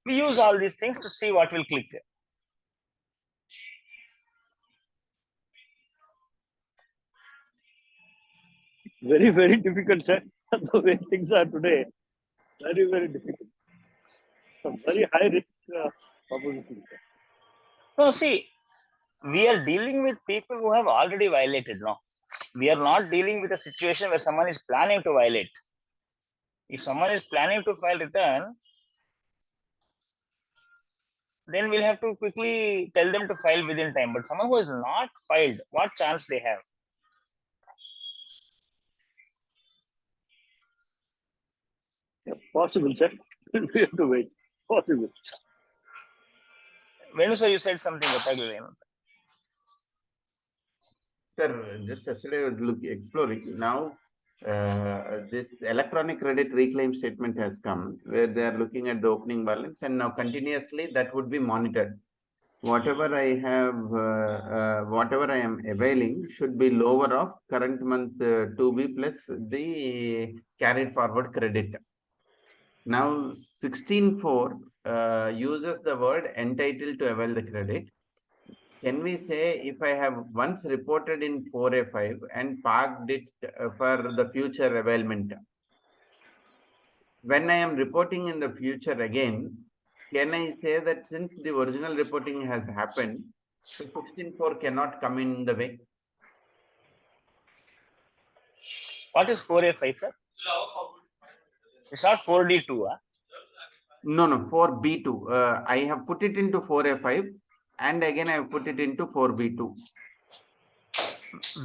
We use all these things to see what will click. Very, very difficult, sir. The way things are today, very, very difficult. Some very high risk propositions. No, see, we are dealing with people who have already violated. No, we are not dealing with a situation where someone is planning to violate. If someone is planning to file return, then we'll have to quickly tell them to file within time. But someone who has not filed, what chance they have? Yeah, possible, sir. We have to wait. Possible. Venu sir, you said something. Sir, just yesterday I was exploring. Now, this electronic credit reclaim statement has come where they are looking at the opening balance, and now continuously that would be monitored. Whatever I have, whatever I am availing should be lower of current month 2B plus the carried forward credit. Now 16.4 uses the word entitled to avail the credit. Can we say if I have once reported in 4A5 and parked it for the future availment, when I am reporting in the future again, can I say that since the original reporting has happened, so 16.4 cannot come in the way? What is 4A5, sir? It's not 4D2. Huh? No, 4B2. I have put it into 4A5 and again I have put it into 4B2.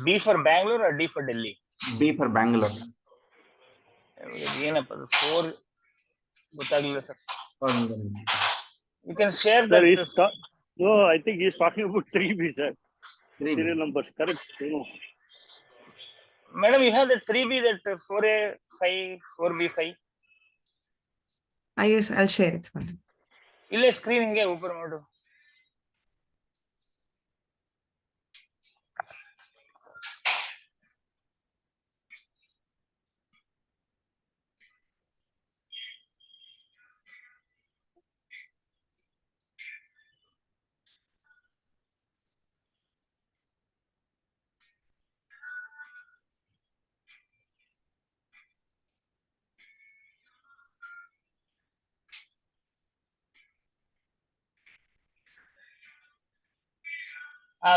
B for Bangalore or D for Delhi? B for Bangalore. 4 ಗೊತ್ತಾಗಲಿಲ್ಲ sir. You can share Sir, that. no, I think he's talking about 3B, sir. 3B. Serial numbers, correct? Madam, you have the 3B, that 4A5, 4B5. Yes, I'll share it. ಇಲ್ಲ screen ಹಿಂಗೆ open ಮಾಡು.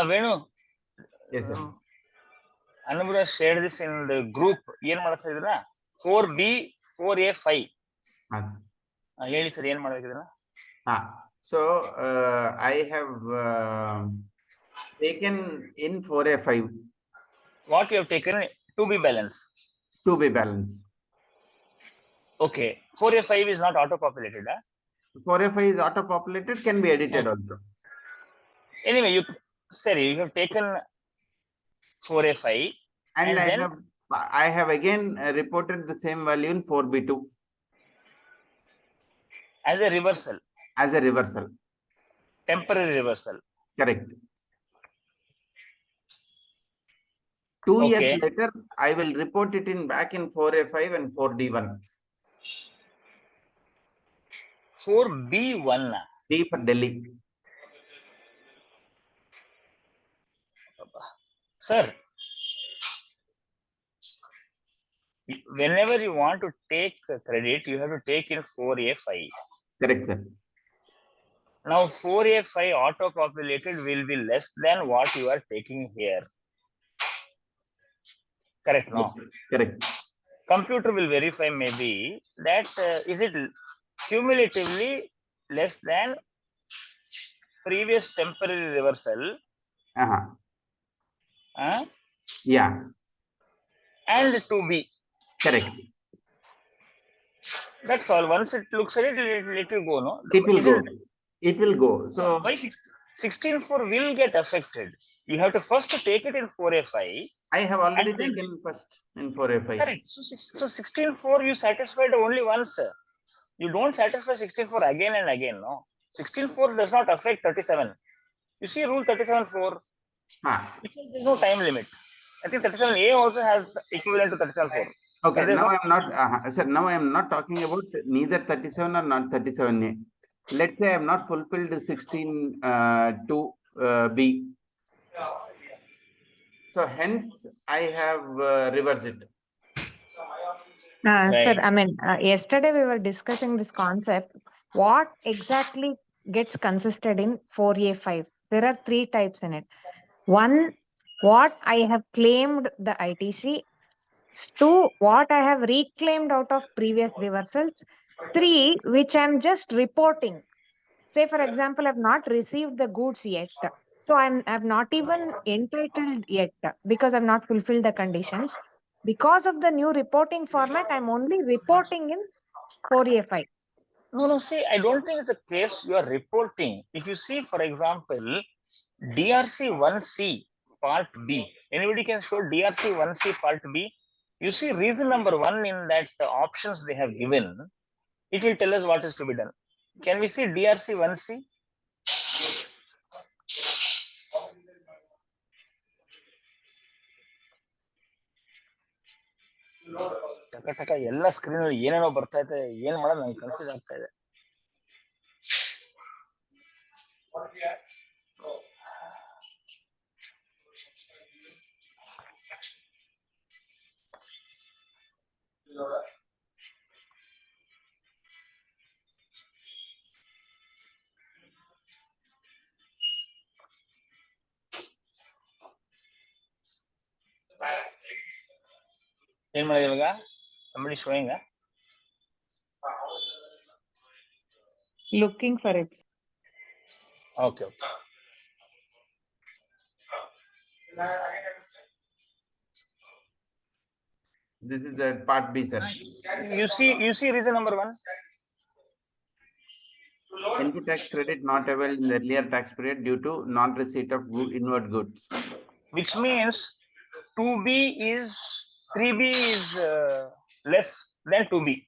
Venu. Yes, sir. Anubra shared this in the group. ಏನು ಮಾಡ್ತಾ ಇದ್ದೀರಾ? 4B, 4A5. ಹೇಳಿ sir, ಏನು ಮಾಡಬೇಕಿದ್ದೀರಾ? So I have taken in 4A5. What you have taken? 2B balance. 2B balance. Okay. 4A5 is not auto-populated. 4A5 is auto-populated, can be edited also. Anyway, you have taken 4A5. And I have again reported the same value in 4B2. As a reversal. As a reversal. Temporary reversal. Correct. 2 years later, I will report it in back in 4A5 and 4D1. 4B1. D for Delhi. Sir, whenever you want to take credit, you have to take in 4A5. Correct, sir. Now 4A5 auto-populated will be less than what you are taking here. Correct, no? Correct. Computer will verify maybe that is it cumulatively less than previous temporary reversal. Yeah. And 2B. Correct. That's all. Once it looks at it, it will go, no? It will go. It will go. So why 16.4 will get affected? You have to first take it in 4A5. I have already taken first in 4A5. Correct. So 16.4 you satisfied only once. You don't satisfy 16.4 again and again, no? 16.4 does not affect 37. You see rule 37.4. Because there's no time limit. I think 37A also has equivalent to 37.4. Okay, now I am not, sir, now I am not talking about neither 37 or not 37A. Let's say I have not fulfilled 16.2B. So hence I have reversed it. Sir, I mean, yesterday we were discussing this concept. What exactly gets consisted in 4A5? There are 3 types in it. 1, what I have claimed the ITC. 2, what I have reclaimed out of previous reversals. 3, which I'm just reporting. Say, for example, I've not received the goods yet. So I've not even entitled yet because I've not fulfilled the conditions. Because of the new reporting format, I'm only reporting in 4A5. No, see, I don't think it's a case you are reporting. If you see, for example, DRC 1C part B. Anybody can show DRC 1C part B? You see reason number 1 in that options they have given. It will tell us what is to be done. Can we see DRC 1C? ಟಕ ಎಲ್ಲ screen ಅಲ್ಲಿ ಏನೇನೋ ಬರ್ತಾ ಇದೆ, ಏನ್ ಮಾಡೋದು ನಂಗೆ confuse ಆಗ್ತಾ ಇದೆ. ಏನ್ ಮಾಡಿದೆ ಇವಾಗ? Somebody showing? Looking for it. Okay. This is the part B, sir. You see reason number 1. Input tax credit not availed in the earlier tax period due to non-receipt of inward goods. Which means 3B is less than 2B.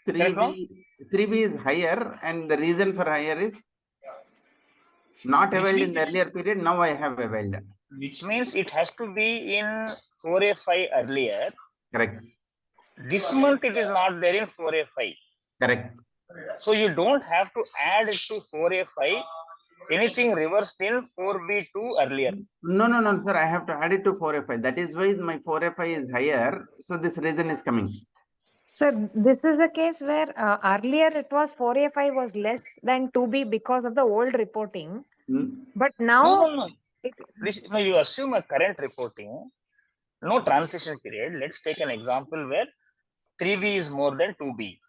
3B is higher, and the reason for higher is not availed in the earlier period. Now I have availed. Which means it has to be in 4A5 earlier. Correct. This month it is not there in 4A5. Correct. So you don't have to add it to 4A5. Anything reversed in 4B2 earlier. No, sir. I have to add it to 4A5. That is why my 4A5 is higher. So this reason is coming. So this is a case where earlier it was 4A5 was less than 2B because of the old reporting. But now no. You assume a current reporting, no transition period. Let's take an example where 3B is more than 2B.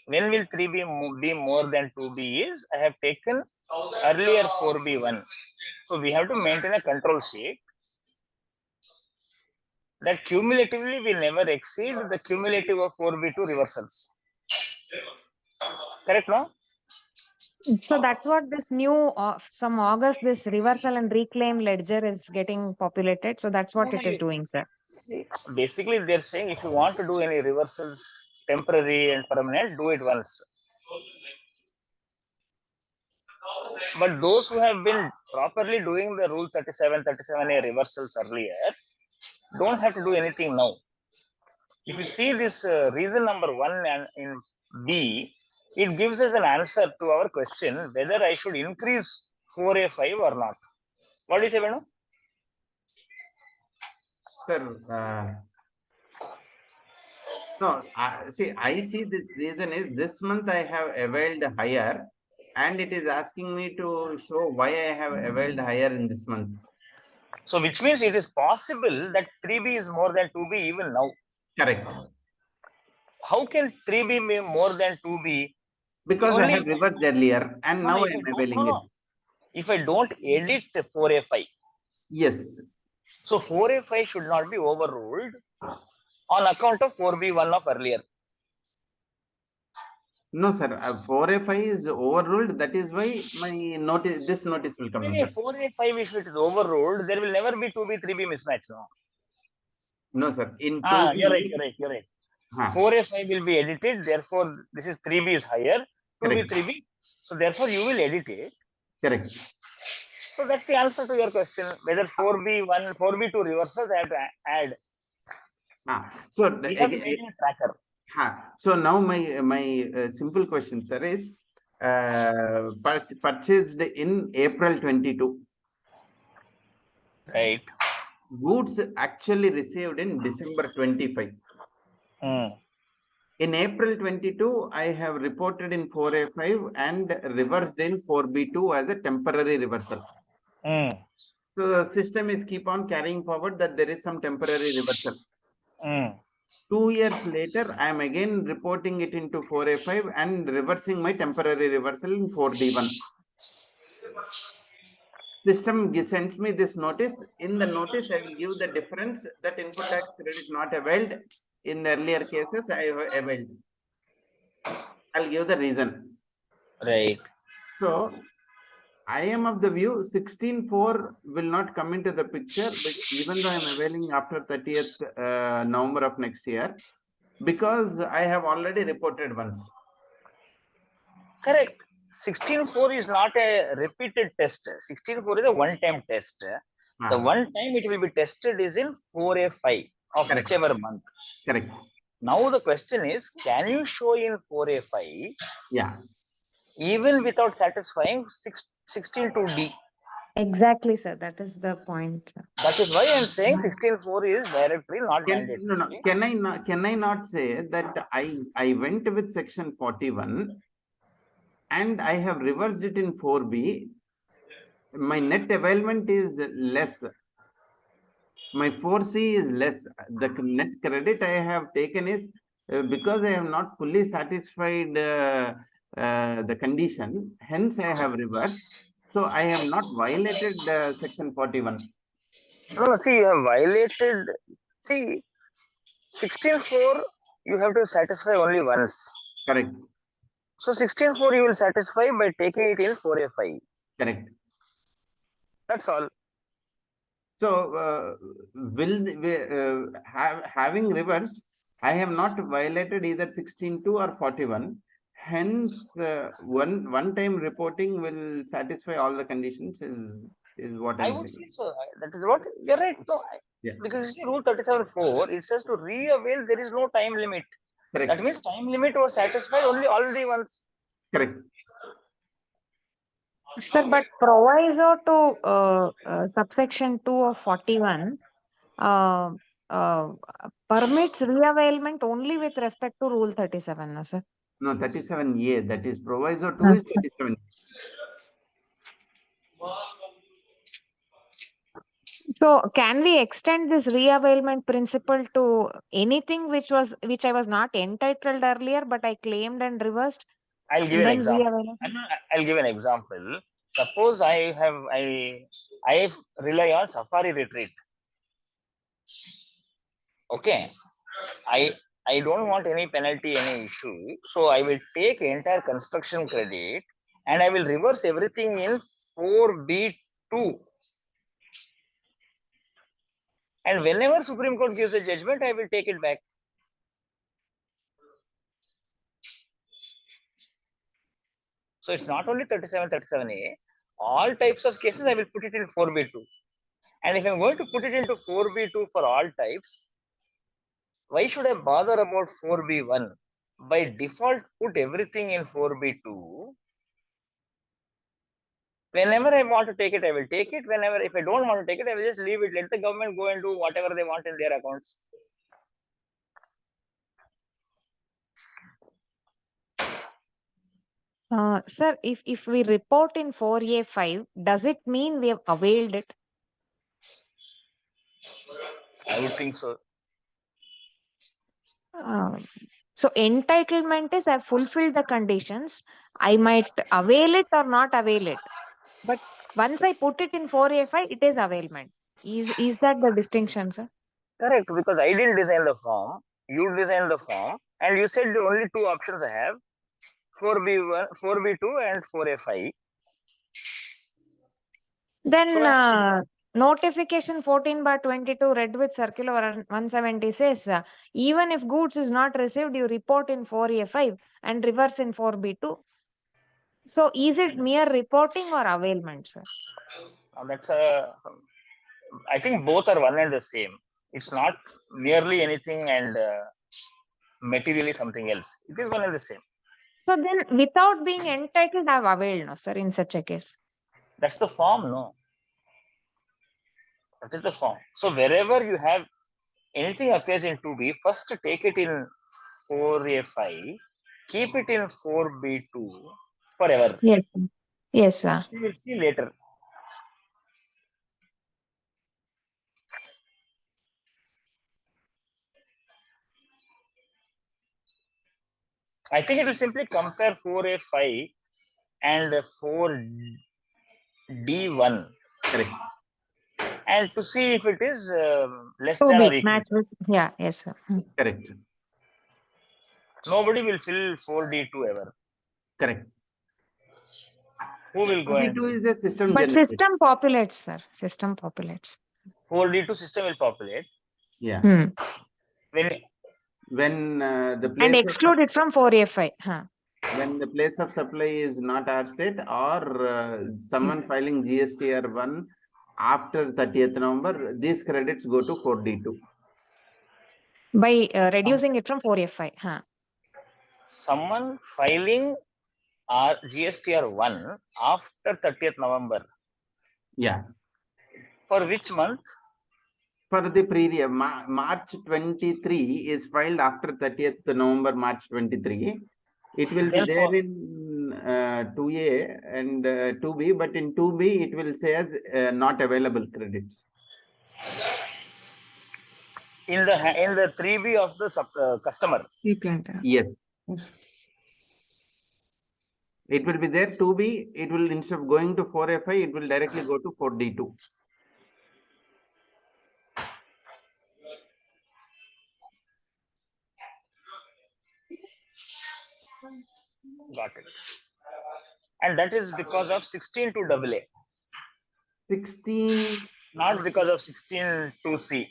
When will 3B be more than 2B is, I have taken earlier 4B1. So we have to maintain a control sheet that cumulatively will never exceed the cumulative of 4B2 reversals. Correct, no? So that's what this new, some August, this reversal and reclaim ledger is getting populated. So that's what it is doing, sir. See, basically, they're saying if you want to do any reversals, temporary and permanent, do it once. But those who have been properly doing the Rule 37A reversals earlier don't have to do anything now. If you see this reason number 1 and in B, it gives us an answer to our question whether I should increase 4A5 or not. What do you say, Venu? Sir, no, see, I see this reason is this month I have availed higher, and it is asking me to show why I have availed higher in this month. So which means it is possible that 3B is more than 2B even now. Correct. How can 3B be more than 2B? Because I have reversed earlier, and now I am availing it. If I don't edit 4A5. Yes. So 4A5 should not be overruled on account of 4B1 of earlier. No, sir. 4A5 is overruled. That is why my notice, this notice will come. 4A5, if it is overruled, there will never be 2B, 3B mismatch. No, sir. In 2B, you're right. 4A5 will be edited. Therefore, this is 3B is higher. 2B, 3B. So therefore, you will edit it. Correct. So that's the answer to your question. Whether 4B1, 4B2 reversals I have to add. So we have to make a tracker. So now my simple question, sir, is purchased in April 22. Right. Goods actually received in December 25. In April 22, I have reported in 4A5 and reversed in 4B2 as a temporary reversal. So the system is keep on carrying forward that there is some temporary reversal. 2 years later, I am again reporting it into 4A5 and reversing my temporary reversal in 4D1. System sends me this notice. In the notice, I will give the difference that input tax credit not availed. In the earlier cases, I have availed. I'll give the reason. Right. So, I am of the view 16.4 will not come into the picture, even though I am availing after 30th November of next year, because I have already reported once. Correct. 16.4 is not a repeated test. 16.4 is a one-time test. The one time it will be tested is in 4A5 of whichever month. Correct. Now the question is, can you show in 4A5? Yeah. Even without satisfying 16.2D. Exactly, sir. That is the point. That is why I am saying 16.4 is directory, not mandatory. No. Can I not say that I went with section 41 and I have reversed it in 4B? My net availment is less. My 4C is less. The net credit I have taken is because I have not fully satisfied the condition. Hence, I have reversed. So I have not violated section 41. No, see, you have violated. See, 16.4, you have to satisfy only once. Correct. So 16.4 you will satisfy by taking it in 4A5. Correct. That's all. So, having reversed, I have not violated either 16.2 or 41. Hence, one time reporting will satisfy all the conditions is what I I'm would saying. say so. That is what you're right. No, Yeah. because you see, Rule 37.4, it says to re-avail, there is no time limit. Correct. That means time limit was satisfied only already once. Correct. Sir, but proviso to subsection 2 of 41 uh, uh, permits reavailment only with respect to Rule 37, no, sir? No, 37A, that is proviso 2 is 37. So can we extend this reavailment principle to anything which I was not entitled earlier, but I claimed and reversed? I'll give And an then example. reavail? I'll give an example. Suppose I rely on Safari Retreat. Okay. I don't want any penalty, any issue. So I will take entire construction credit and I will reverse everything in 4B2. And whenever Supreme Court gives a judgment, I will take it back. So it's not only 37A. All types of cases, I will put it in 4B2. And if I'm going to put it into 4B2 for all types, why should I bother about 4B1? By default, put everything in 4B2. Whenever I want to take it, I will take it. Whenever, if I don't want to take it, I will just leave it. Let the government go and do whatever they want in their accounts. Sir, if we report in 4A5, does it mean we have availed it? I would think so. So entitlement is I've fulfilled the conditions. I might avail it or not avail it. But once I put it in 4A5, it is availment. Is that the distinction, sir? Correct, because I didn't design the form. You designed the form, and you said the only two options I have: 4B1, 4B2, and 4A5. Then notification 14/22 read with circular 170 says even if goods is not received, you report in 4A5 and reverse in 4B2. So is it mere reporting or availment, sir? That's a. I think both are one and the same. It's not merely anything and materially something else. It is one and the same. So then without being entitled, I have availed, no, sir, in such a case. That's the form, no? That is the form. So wherever you have anything appears in 2B, first take it in 4A5, keep it in 4B2 forever. Yes, sir. Yes, sir. We will see later. I think it will simply compare 4A5 and 4D1. Correct. And to see if it is less than or 2B, equal. match with, yeah, yes, sir. Correct. Nobody will fill 4D2 ever. Correct. Who will go and 4D2 is a system But generator. system populates, sir. System populates. 4D2 system will populate. Yeah. When the place And exclude it from 4A5. When the place of supply is not our state or someone filing GSTR1 after 30th November, these credits go to 4D2. By reducing it from 4A5. Someone filing GSTR1 after 30th November. Yeah. For which month? For the previous March 23 is filed after 30th November, March 23. It will be there in 2A and 2B, but in 2B it will say as not available credits. In the 3B of the customer. Yes. It will be there 2B. It will, instead of going to 4A5, it will directly go to 4D2. Got it. And that is because of 16 to AA. 16. Not because of 16 to C.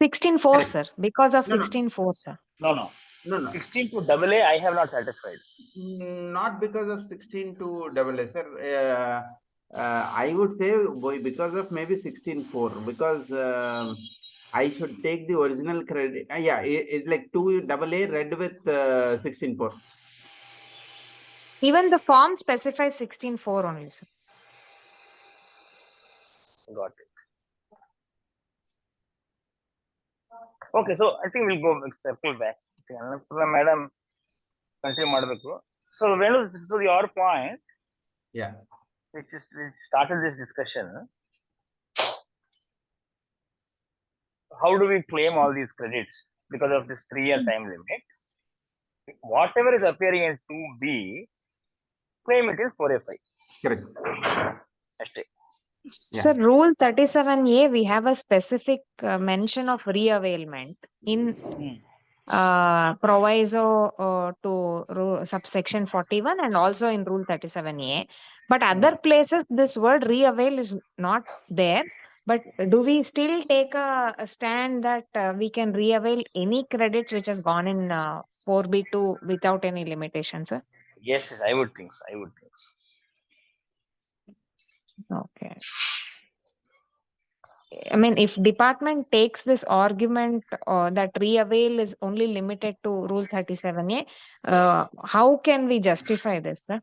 16.4, sir. Because of No, no. 16.4, sir. No. No. 16 to AA, I have not satisfied. Not because of 16 to AA, sir. I would say because of maybe 16.4, because I should take the original credit. Yeah, it's like 2 AA read with 16.4. Even the form specifies 16.4 only, sir. Got it. Okay, so I think we'll go circle back. Madam, continue. So when to your point, Yeah. which started this discussion, how do we claim all these credits because of this 3-year time limit? Whatever is appearing in 2B, claim it in 4A5. Correct. Sir, Rule 37A, we have a specific mention of reavailment in proviso to subsection 41 and also in Rule 37A. But other places, this word reavail is not there. But do we still take a stand that we can reavail any credits which has gone in 4B2 without any limitations, sir? Yes, I would think so. Okay. I mean, if department takes this argument that reavail is only limited to Rule 37A, how can we justify this, sir?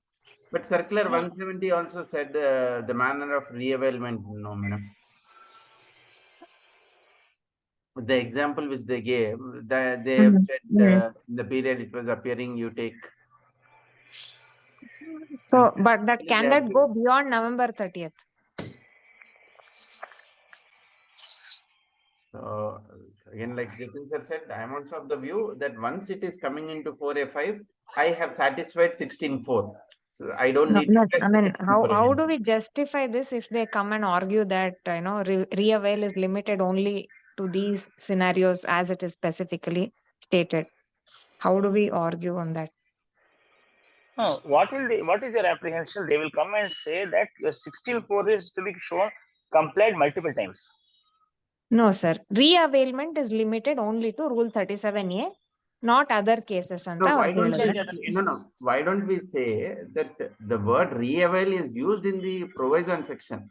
But Circular 170 also said the manner of reavailment, no, madam. The example which they gave, they have said the period it was appearing, you take. So, but that can that go beyond November 30th? So again, like Jitin sir said, I am also of the view that once it is coming into 4A5, I have satisfied 16.4. So I don't need to I mean, how again. do we justify this if they come and argue that reavail is limited only to these scenarios as it is specifically stated? How do we argue on that? No, what is your apprehension? They will come and say that your 16.4 is to be shown complied multiple times. No, sir. Reavailment is limited only to Rule 37A, not other cases. So why don't why don't we say that the word reavail is used in the provision section?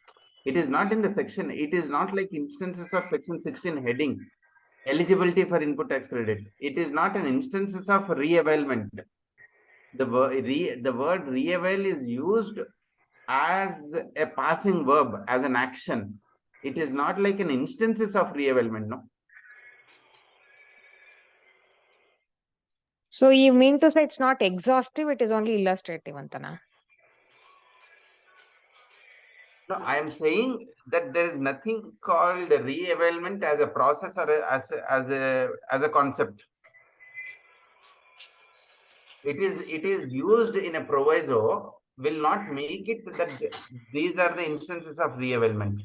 It is not in the section. It is not like instances of section 16 heading, eligibility for input tax credit. It is not an instances of reavailment. The word reavail is used as a passing verb, as an action. It is not like an instances of reavailment, no? So you mean to say it's not exhaustive, it is only illustrative, Antana? No, I am saying that there is nothing called reavailment as a process or as a concept. It is used in a proviso, will not make it that these are the instances of reavailment.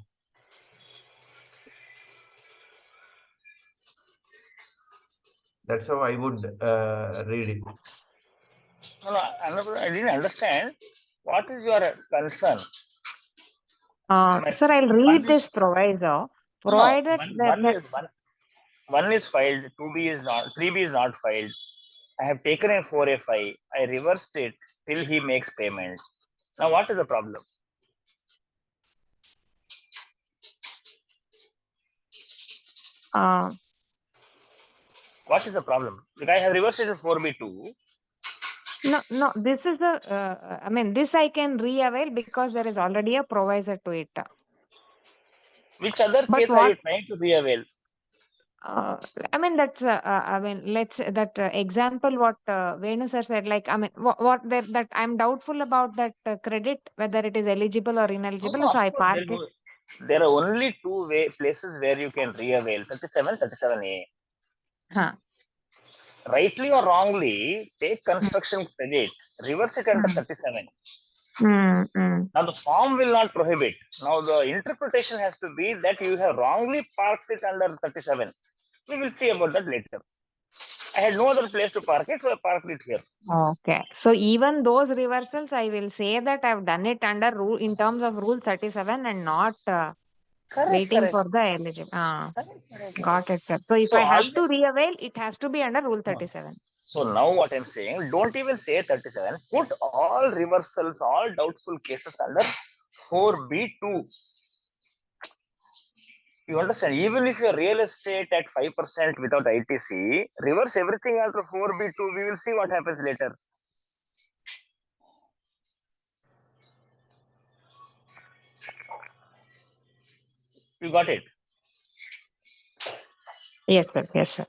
That's how I would read it. No, I didn't understand. What is your concern? Sir, I'll read this proviso. Provided one is filed, 2B is not, 3B is not filed. I have taken a 4A5. I reversed it till he makes payment. Now, what is the problem? What is the problem? If I have reversed it to 4B2. No, this is I mean, this I can reavail because there is already a proviso to it. Which other case are you trying to reavail? I mean, that's, let's that example what Venu sir said, like, I mean, that I'm doubtful about that credit, whether it is eligible or ineligible. No, so I park it. There are only two places where you can reavail, 37A. Rightly or wrongly, take construction credit, reverse it under 37. Now the form will not prohibit. Now the interpretation has to be that you have wrongly parked it under 37. We will see about that later. I had no other place to park it, so I parked it here. Okay. So even those reversals, I will say that I've done it under rule in terms of Rule 37 and not waiting Correct. for the eligible. Correct. Got it, sir. So if So I have all to re-avail, it has to be under Rule 37. So now what I'm saying, don't even say 37. Put all reversals, all doubtful cases under 4B2. You understand? Even if your real estate at 5% without ITC, reverse everything under 4B2. We will see what happens later. You got it? Yes, sir. Yes, sir.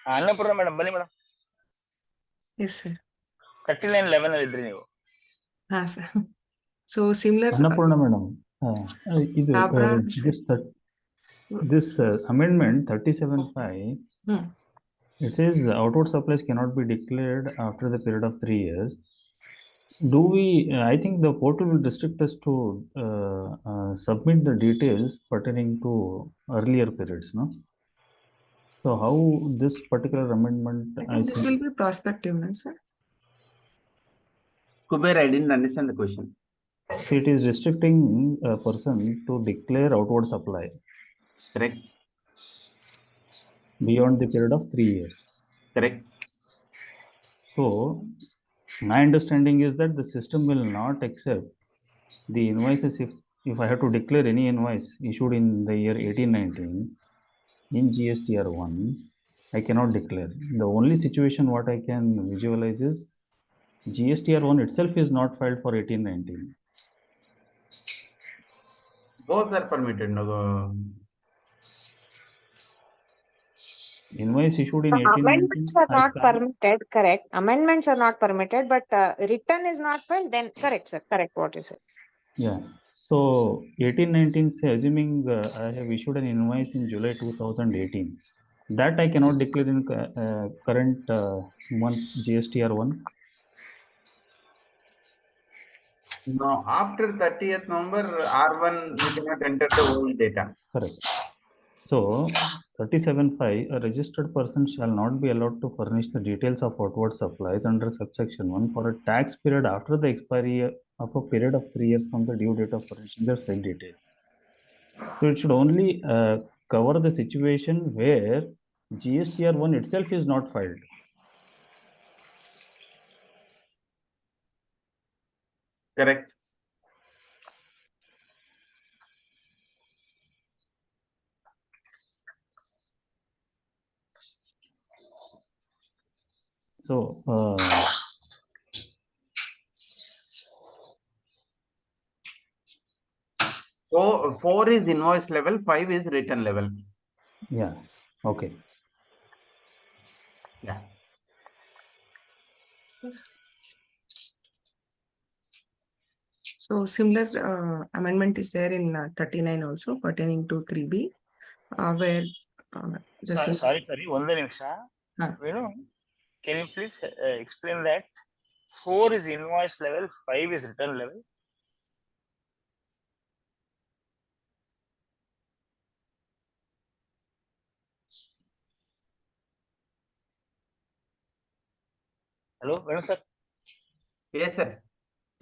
Annapurna madam, bani madam. Yes, sir. 3911 alidri ನೀವು. Sir. So similar. Annapurna madam, this amendment 37(5), it says outward supplies cannot be declared after the period of 3 years. Do we? I think the portal will restrict us to submit the details pertaining to earlier periods, no? So how this particular amendment? I think this will be prospective, no, sir? Kuber, I didn't understand the question. It is restricting a person to declare outward supply. Correct. Beyond the period of 3 years. Correct. So my understanding is that the system will not accept the invoices if I have to declare any invoice issued in the year 1819 in GSTR1, I cannot declare. The only situation what I can visualize is GSTR1 itself is not filed for 1819. Both are permitted. No. Invoice issued in 1819. Amendments are not permitted, correct. Amendments are not permitted, but return is not filed, then correct, sir. Correct what you said. Yeah. So 1819, say, assuming I have issued an invoice in July 2018, that I cannot declare in current month's GSTR1. No, after 30th November, R1, we cannot enter the old data. Correct. So 37(5), a registered person shall not be allowed to furnish the details of outward supplies under subsection 1 for a tax period after the expiry of a period of 3 years from the due date of furnishing the said details. So it should only cover the situation where GSTR1 itself is not filed. Correct. So 4 is invoice level, 5 is return level. Yeah. Okay. Yeah. So similar amendment is there in 39 also pertaining to 3B, where sorry, one ನಿಮಿಷ. Venu, can you please explain that? 4 is invoice level, 5 is return level. Hello, Venu sir. Yes, sir.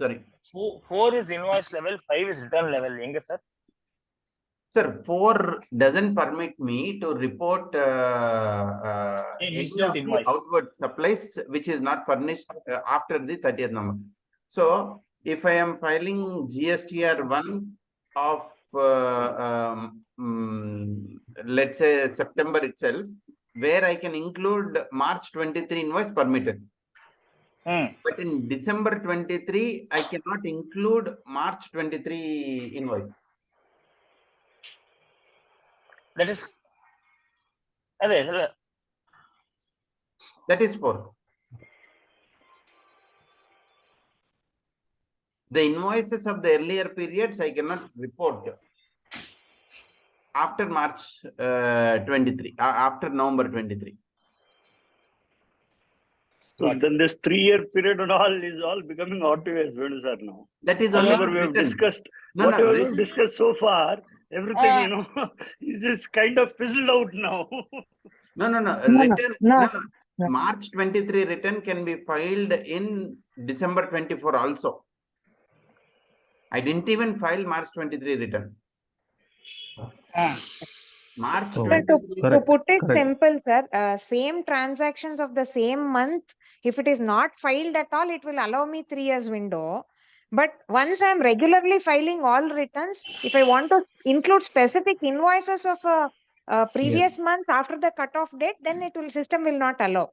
Sorry. 4 is invoice level, 5 is return level. Yenga sir? Sir, 4 doesn't permit me to report any of the outward supplies which is not furnished after the 30th November. So if I am filing GSTR1 of let's say September itself, where I can include March 23 invoice permitted. But in December 23, I cannot include March 23 invoice. That is 4. The invoices of the earlier periods I cannot report after March 23, after November 23. So then this 3-year period and all is all becoming obvious, sir, now. That is whatever only we have discussed. We've discussed so far, everything, is just kind of fizzled out now. No. No. Return. No. No. March 23 return can be filed in December 24 also. I didn't even file March 23 return. March So, Sir, 23. to put it correct. simple, sir, same transactions of the same month, if it is not filed at all, it will allow me 3 years window. But once I'm regularly filing all returns, if I want to include specific invoices of previous Yes. months after the cutoff date, then system will not allow.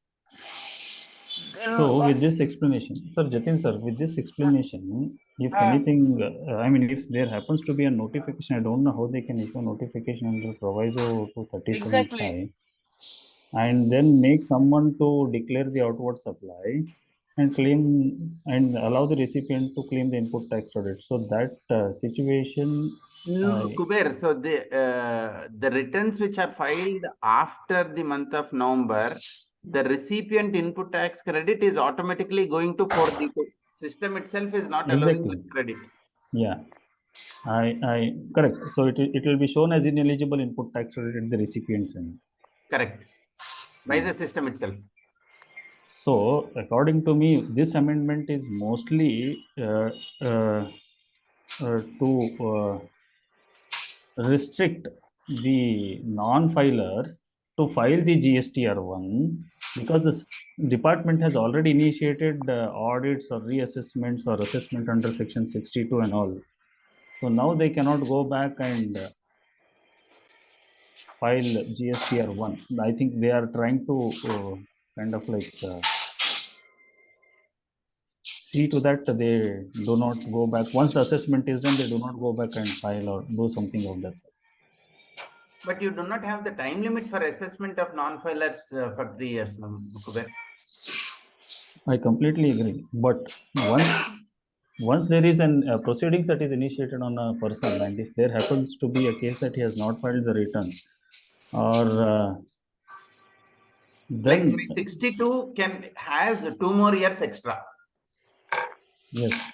So with this explanation, Sir Jatin sir, with this explanation, if anything, I mean, if there happens to be a notification, I don't know how they can issue a notification under proviso to 37.5 Exactly. and then make someone to declare the outward supply and claim and allow the recipient to claim the input tax credit. So that situation, No, Kuber, so the returns which are filed after the month of November, the recipient input tax credit is automatically going to 4G2. System itself is not allowing exactly, that credit. yeah, I correct. So it will be shown as ineligible input tax credit at the recipient's end. Correct. By the system itself. So, according to me, this amendment is mostly to restrict the non-filers to file the GSTR1 because the department has already initiated audits or reassessments or assessment under Section 62 and all. So now they cannot go back and file GSTR1. I think they are trying to kind of like see to that they do not go back. Once the assessment is done, they do not go back and file or do something of that sort. But you do not have the time limit for assessment of non-filers for 3 years, Kuber. I completely agree. But once there is an proceedings that is initiated on a person, and if there happens to be a case that he has not filed the returns, or then like 62 has 2 more years extra. Yes.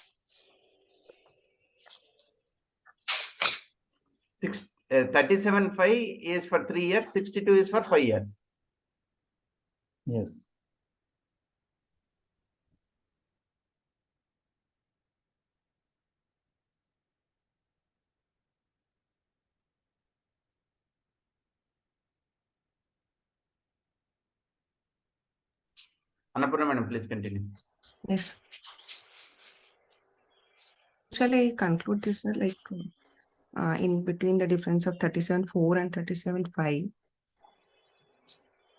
37.5 is for 3 years, 62 is for 5 years. Yes. Annapurna madam, please continue. Yes. Shall I conclude this, sir? Like in between the difference of 37.4 and 37.5?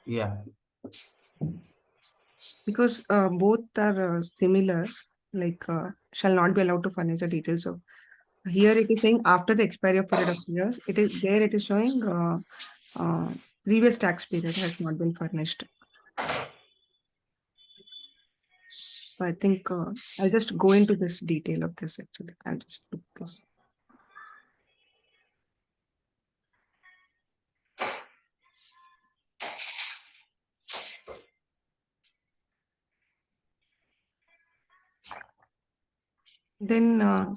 Yeah. Because both are similar, like shall not be allowed to furnish the details of. Here it is saying after the expiry of period of years, it is showing previous tax period has not been furnished. So I think I'll just go into this detail of this actually. I'll just look this. Then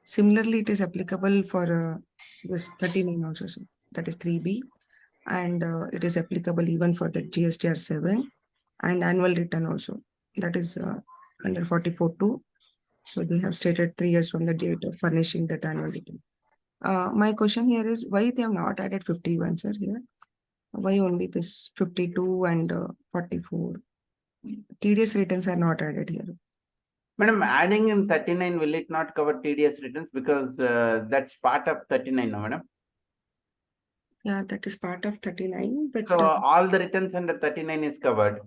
similarly, it is applicable for this 39 also, so that is 3B, and it is applicable even for the GSTR 7 and annual return also. That is under 44.2. So they have stated 3 years from the date of furnishing that annual return. My question here is why they have not added 51, sir, here? Why only this 52 and 44? TDS returns are not added here. Madam, adding in 39, will it not cover TDS returns? Because that's part of 39, no, madam? Yeah, that is part of 39. But so all the returns under 39 is covered.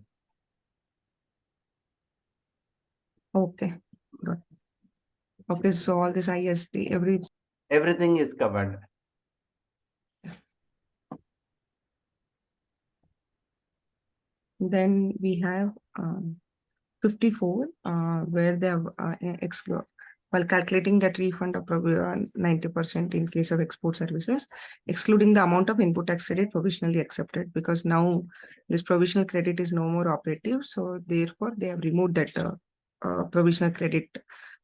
Okay. Good. Okay, so all this IST, everything is covered. Then we have 54, where they have exclude while calculating that refund of 90% in case of export services, excluding the amount of input tax credit provisionally accepted, because now this provisional credit is no more operative. So therefore, they have removed that provisional credit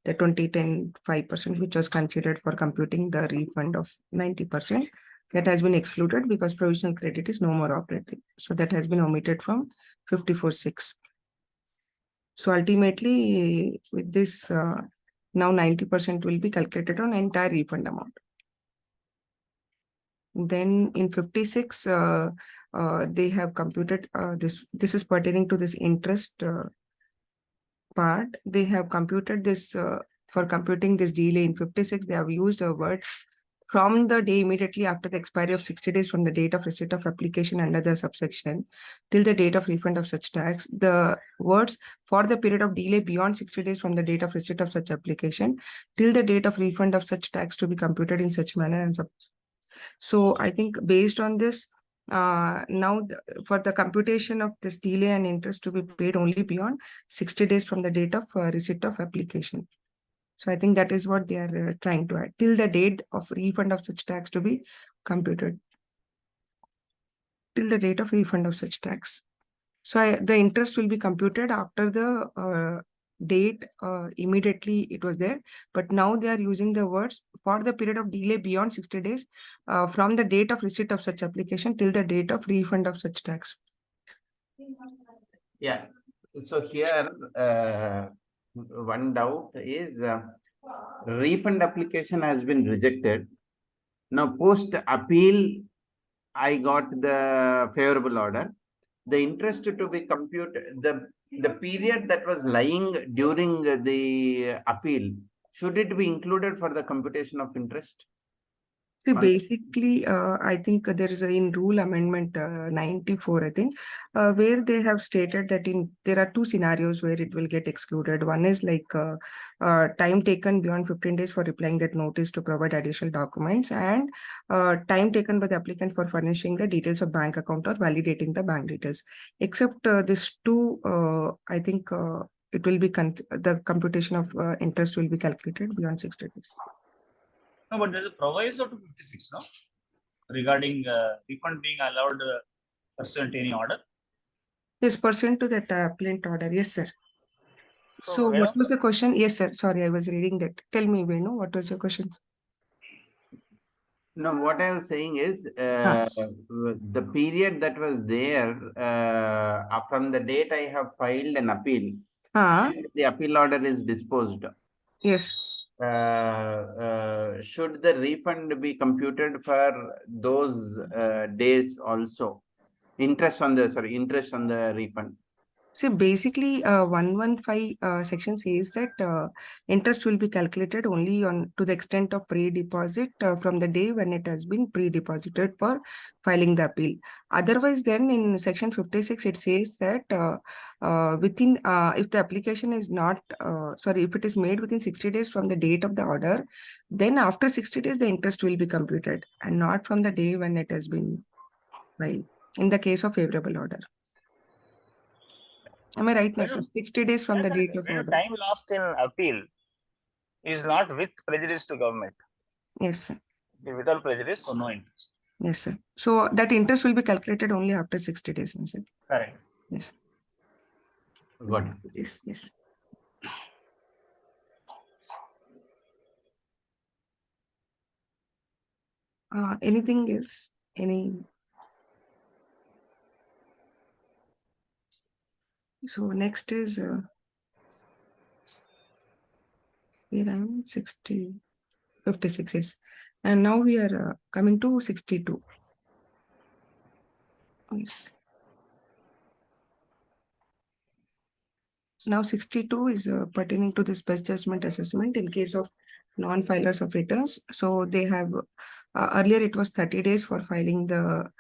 the 20-10-5%, which was considered for computing the refund of 90%, that has been excluded because provisional credit is no more operating. So that has been omitted from 54.6. So ultimately, with this, now 90% will be calculated on entire refund amount. Then in 56, they have computed this. This is pertaining to this interest part. They have computed this for computing this delay in 56. They have used a word from the day immediately after the expiry of 60 days from the date of receipt of application under the subsection till the date of refund of such tax. The words for the period of delay beyond 60 days from the date of receipt of such application till the date of refund of such tax to be computed in such manner. And so I think based on this, now for the computation of this delay and interest to be paid only beyond 60 days from the date of receipt of application. So I think that is what they are trying to add till the date of refund of such tax to be computed. Till the date of refund of such tax. So the interest will be computed after the date immediately it was there. But now they are using the words for the period of delay beyond 60 days from the date of receipt of such application till the date of refund of such tax. Yeah. So here, one doubt is refund application has been rejected. Now post appeal, I got the favorable order. The interest to be computed, the period that was lying during the appeal, should it be included for the computation of interest? See, basically, I think there is in rule amendment 94, I think, where they have stated that there are two scenarios where it will get excluded. One is like time taken beyond 15 days for replying that notice to provide additional documents, and time taken by the applicant for furnishing the details of bank account or validating the bank details. Except this two, I think it will be the computation of interest will be calculated beyond 60 days. No, but there's a proviso to 56, no? Regarding refund being allowed pursuant to any order. Yes, pursuant to that appellant order. Yes, sir. So Venu? what was the question? Yes, sir. Sorry, I was reading that. Tell me, Venu, what was your question? No, what I was saying is the period that was there from the date I have filed an appeal, the appeal order is disposed. Yes. Should the refund be computed for those days also? Interest on the refund. So basically, 115 section says that interest will be calculated only to the extent of pre-deposit from the day when it has been pre-deposited for filing the appeal. Otherwise, then in section 56, it says that within if the application is not if it is made within 60 days from the date of the order, then after 60 days the interest will be computed and not from the day when it has been filed. In the case of favorable order. Am I right, sir? 60 days from the date of order. Time lost in appeal is not with prejudice to government. Yes, sir. Without prejudice, so no interest. Yes, sir. So that interest will be calculated only after 60 days, sir. Correct. Yes. Got it. Yes, yes. Anything else? So next is here I am 56 yes. And now we are coming to 62. Yes. Now 62 is pertaining to this best judgment assessment in case of non-filers of returns. So they have earlier it was 30 days for filing the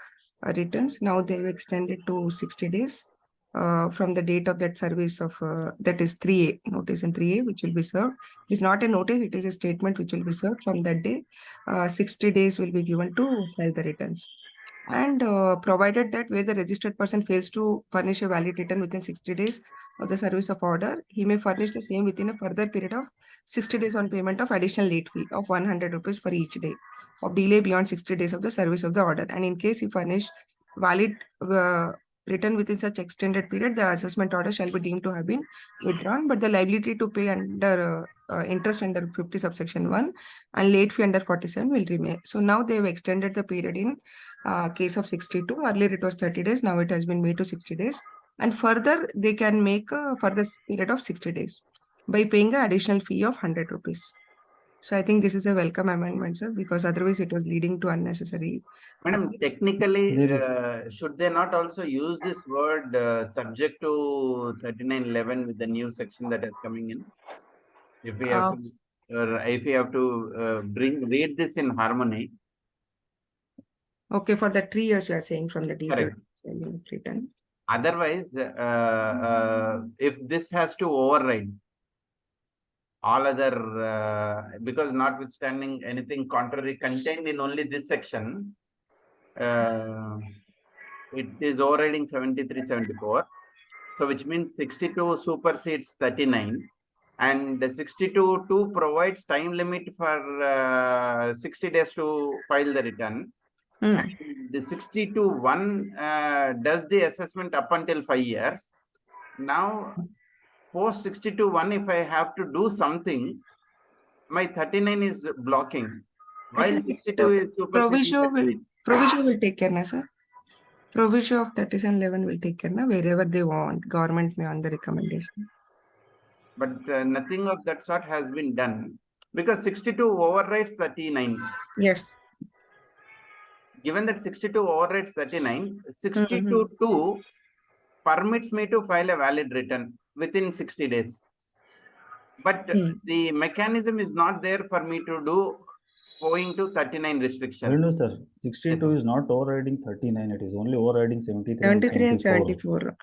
returns. Now they've extended to 60 days from the date of that service of that is 3A, notice in 3A, which will be served. It's not a notice, it is a statement which will be served from that day. 60 days will be given to file the returns. And provided that where the registered person fails to furnish a valid return within 60 days of the service of order, he may furnish the same within a further period of 60 days on payment of additional late fee of 100 rupees for each day of delay beyond 60 days of the service of the order. And in case he furnish valid written within such extended period, the assessment order shall be deemed to have been withdrawn, but the liability to pay under interest under 50 subsection 1 and late fee under 47 will remain. So now they have extended the period in case of 62. Earlier it was 30 days. Now it has been made to 60 days. And further, they can make a further period of 60 days by paying an additional fee of 100 rupees. So I think this is a welcome amendment, sir, because otherwise it was leading to unnecessary. Madam, technically, should they not also use this word subject to 3911 with the new section that is coming in? If we have to, read this in harmony. Okay, for the 3 years you are saying from the date. Correct. Written. Otherwise, if this has to override all other, because notwithstanding anything contrary contained in only this section, it is overriding 73, 74. So which means 62 supersedes 39, and 62(2) provides time limit for 60 days to file the return. And the 62(1) does the assessment up until 5 years. Now, post 62(1), if I have to do something, my 39 is blocking. While 62 is superseding. Provision will take care, na, sir. Provision of 3711 will take care, na, wherever they want. Government may on the recommendation. But nothing of that sort has been done because 62 overrides 39. Yes. Given that 62 overrides 39, 62(2) permits me to file a valid return within 60 days. But the mechanism is not there for me to do owing to 39 restriction. No, sir. 62 is not overriding 39. It is only overriding 73 and 74.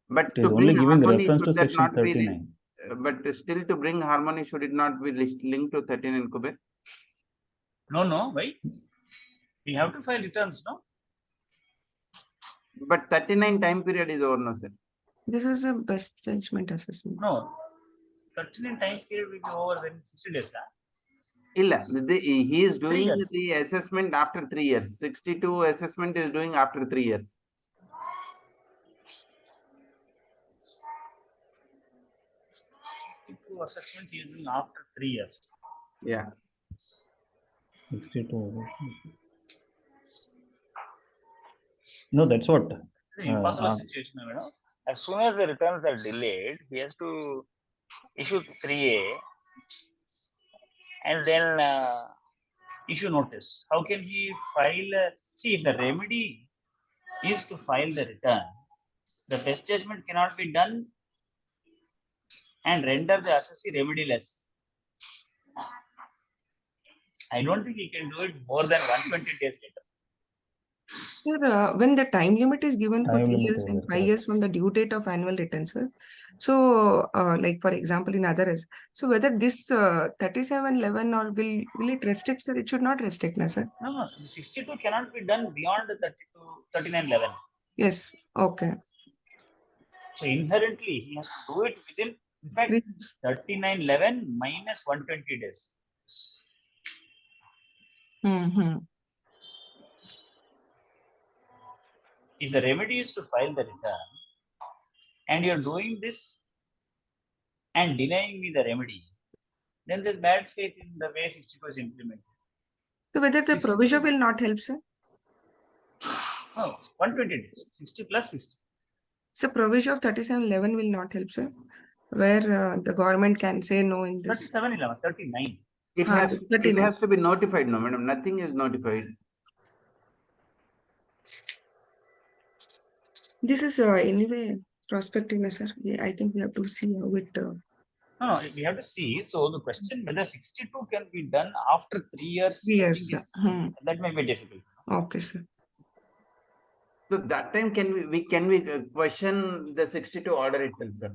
But it is only giving reference to section 39. But still, to bring harmony, should it not be linked to 39, Kuber? No, why? We have to file returns, no? But 39 time period is over, no, sir? This is a best judgment assessment. No. 39 time period will be over when 60 days, he is doing the assessment after 3 years. 62 assessment is doing after 3 years. Assessment is doing after 3 years. Yeah. 62. No, that's what. Impossible situation, you know. As soon as the returns are delayed, he has to issue 3A and then issue notice. How can he file? See, if the remedy is to file the return, the best judgment cannot be done and render the assessee remediless. I don't think he can do it more than 120 days later. Sir, when the time limit is given for 3 years and 5 years from the due date of annual return, sir. So, like for example, in others, so whether this 3711 or will it restrict, sir? It should not restrict, no, sir. No, 62 cannot be done beyond the 3911. Yes. Okay. So inherently, he has to do it within, in fact, 3911 minus 120 days. If the remedy is to file the return and you're doing this and denying me the remedy, then there's bad faith in the way 62 is implemented. So whether the provision will not help, sir? No, 120 days, 60 plus 60. So provision of 3711 will not help, sir, where the government can say no in this. 3711, 39. It has to be notified, no, madam. Nothing is notified. This is anyway prospective, sir. Yeah, I think we have to see how it. No, we have to see. So the question whether 62 can be done after 3 years. 3 years, that may be difficult. Okay, sir. So that time can we question the 62 order itself, sir?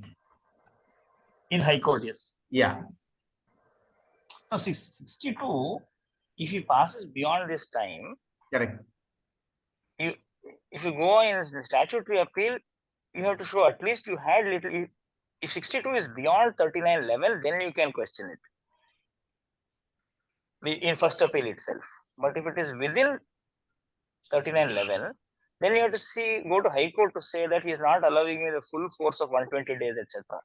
In High Court, yes. Yeah. No, 62, if he passes beyond this time, correct. If you go in the statutory appeal, you have to show at least you had little. If 62 is beyond 39 level, then you can question it in first appeal itself. But if it is within 3911, then you have to go to High Court to say that he is not allowing me the full force of 120 days, etc.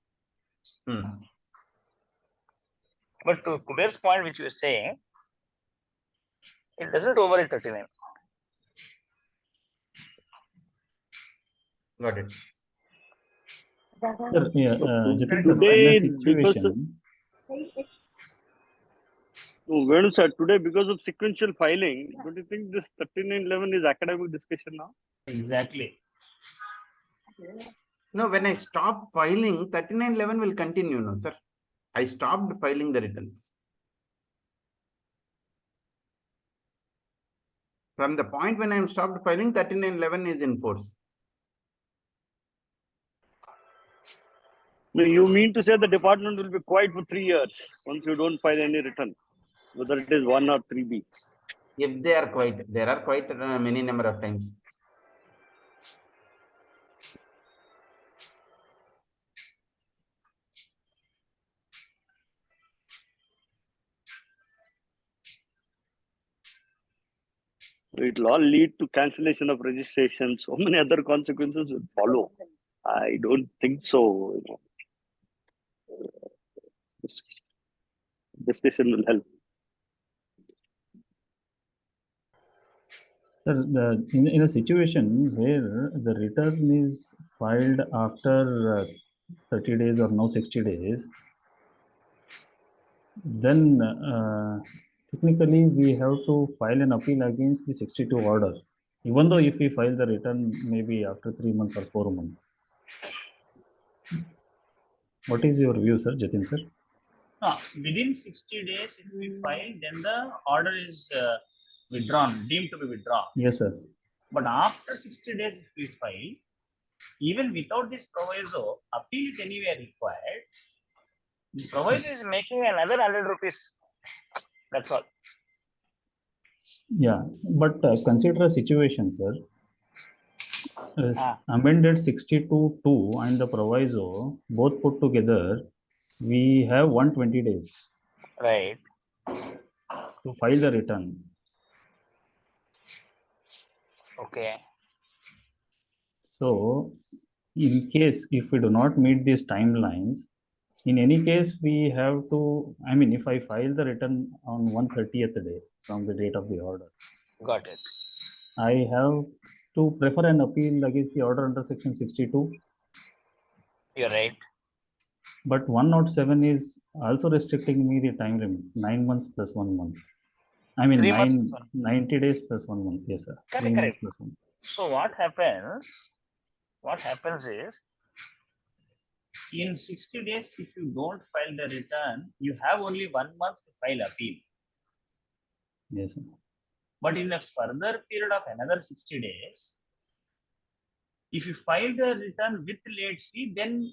But to Kuber's point, which you were saying, it doesn't override 39. Got it. Sir, yeah, Jatin sir, in a Today, because situation, Venu sir, today because of sequential filing, don't you think this 3911 is academic discussion now? Exactly. No, when I stop filing, 3911 will continue, no, sir. I stopped filing the returns. From the point when I am stopped filing, 3911 is in force. No, you mean to say the department will be quiet for 3 years once you don't file any return, whether it is 1 or 3B? If they are quiet, there are quite many number of times. It will all lead to cancellation of registration. So many other consequences will follow. I don't think so. This discussion will help. sir, in a situation where the return is filed after 30 days or now 60 days, then technically we have to file an appeal against the 62 order, even though if we file the return maybe after 3 months or 4 months. What is your view, sir, Jatin sir? No, within 60 days, if we file, then the order is withdrawn, deemed to be withdrawn. Yes, sir. But after 60 days, if we file, even without this proviso, appeal is anywhere required. The proviso is making another 100 rupees. That's all. Yeah, but consider a situation, sir. Amended 62(2) and the proviso, both put together, we have 120 days. Right. To file the return. Okay. So, in case if we do not meet these timelines, in any case, we have to, I mean, if I file the return on 130th day from the date of the order. Got it. I have to prefer an appeal against the order under section 62. You're right. But 107 is also restricting me the time limit, 9 months plus 1 month. I mean, 90 days plus 1 month. Yes, sir. Correct, 3 months correct. plus 1. So what happens is, in 60 days, if you don't file the return, you have only 1 month to file appeal. Yes, sir. But in a further period of another 60 days, if you file the return with late fee, then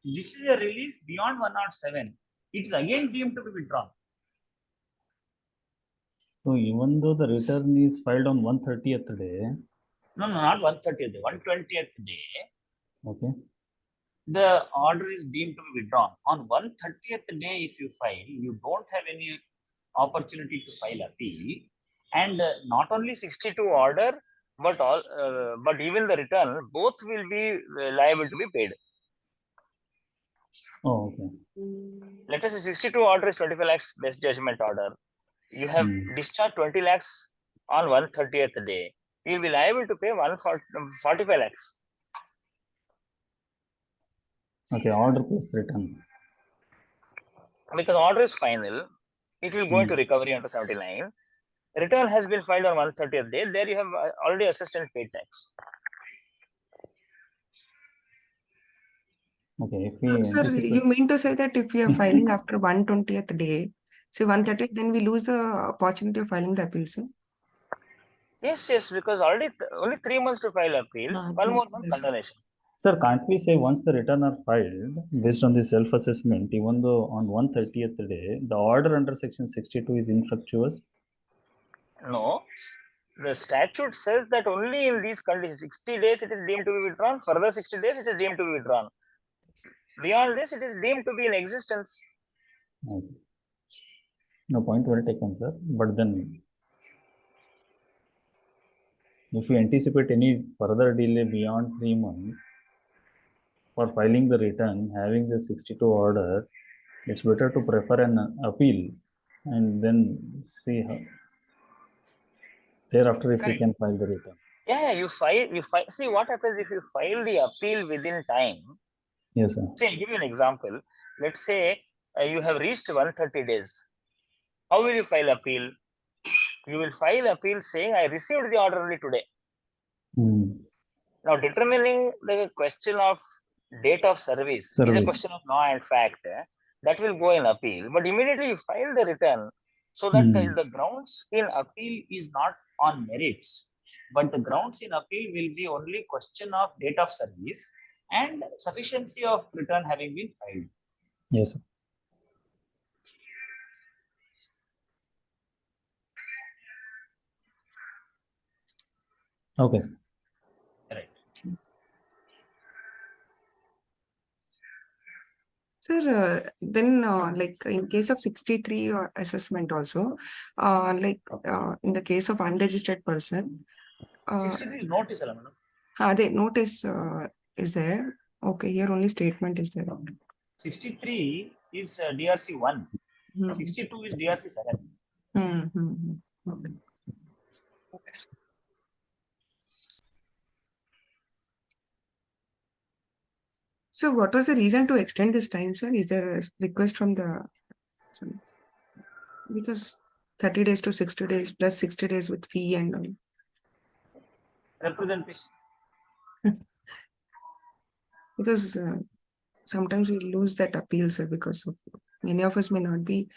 this is a release beyond 107. It is again deemed to be withdrawn. So even though the return is filed on 130th day. No, not 130th day, 120th day. Okay. The order is deemed to be withdrawn. On 130th day, if you file, you don't have any opportunity to file appeal. And not only 62 order, but even the return, both will be liable to be paid. Oh, okay. Let us say 62 order is 25 lakhs best judgment order. You have discharged 20 lakhs on 130th day. You will be liable to pay 45 lakhs. Okay, order plus return. Because order is final, it will go into recovery under 79. Return has been filed on 130th day. There you have already assessed and paid tax. Okay, if we Sir, you mean to say that if we are filing after 120th day, say 130th, then we lose the opportunity of filing the appeal, sir? Yes, because already only 3 months to file appeal, 1 more month condemnation. Sir, can't we say once the return are filed based on the self-assessment, even though on 130th day, the order under section 62 is infructuous? No, the statute says that only in these conditions, 60 days it is deemed to be withdrawn, further 60 days it is deemed to be withdrawn. Beyond this, it is deemed to be in existence. Okay. No, point well taken, sir. But then if you anticipate any further delay beyond 3 months for filing the return, having the 62 order, it's better to prefer an appeal and then see how thereafter if we can file the return. Yeah, you file. See what happens if you file the appeal within time. Yes, sir. Say, I'll give you an example. Let's say you have reached 130 days. How will you file appeal? You will file appeal saying, I received the order only today. Now, determining the question of date of service is a question of law and fact. That will go in appeal. But immediately you file the return so that the grounds in appeal is not on merits. But the grounds in appeal will be only question of date of service and sufficiency of return having been filed. Yes, sir. Okay. Right. Sir, then like in case of 63 assessment also, in the case of unregistered person, 63 notice, madam. The notice is there. Okay, here only statement is there. 63 is DRC 1. 62 is DRC 7. Okay. So what was the reason to extend this time, sir? Is there a request from the... Because 30 days to 60 days plus 60 days with fee and all. Representation. Because sometimes we lose that appeal, sir, because of many of us may not be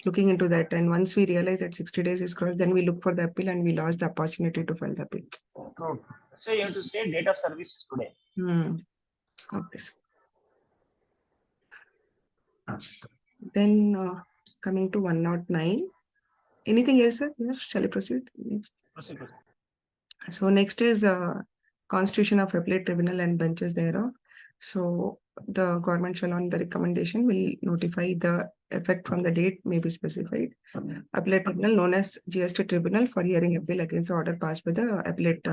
looking into that. And once we realize that 60 days is crossed, then we look for the appeal and we lost the opportunity to file the appeal. True. So you have to say date of service is today. Okay, sir. Then coming to 109. Anything else, sir? Yes, shall I proceed? Next. Proceed. So next is Constitution of Appellate Tribunal and benches thereof. So the government shall on the recommendation will notify the effect from the date may be specified. Appellate Tribunal known as GST Tribunal for hearing appeal against the order passed by the appellate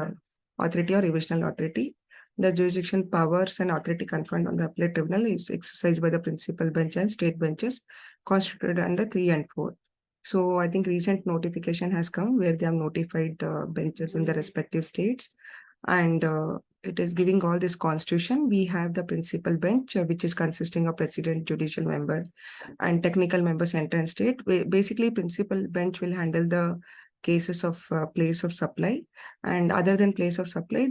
authority or revisional authority. The jurisdiction, powers and authority conferred on the appellate tribunal is exercised by the principal bench and state benches constituted under 3 and 4. So I think recent notification has come where they have notified the benches in the respective states, and it is giving all this constitution. We have the principal bench, which is consisting of president, judicial member, and technical member, center and state. Basically, principal bench will handle the cases of place of supply, and other than place of supply,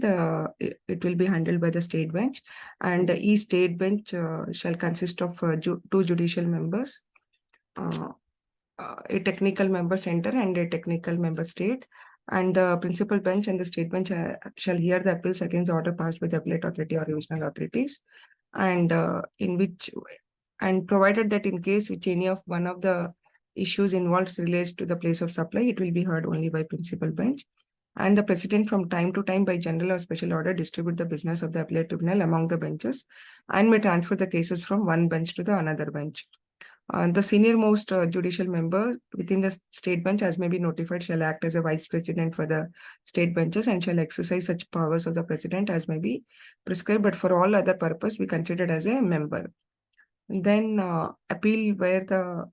it will be handled by the state bench, and each state bench shall consist of 2 judicial members, a technical member center and a technical member state, and the principal bench and the state bench shall hear the appeals against the order passed by the appellate authority or revisional authorities, and provided that in case which any of one of the issues involved relates to the place of supply, it will be heard only by principal bench. And the president from time to time by general or special order distribute the business of the appellate tribunal among the benches and may transfer the cases from one bench to the another bench. The senior most judicial member within the state bench, as may be notified, shall act as a vice president for the state benches and shall exercise such powers of the president as may be prescribed, but for all other purpose we consider it as a member. And then appeal where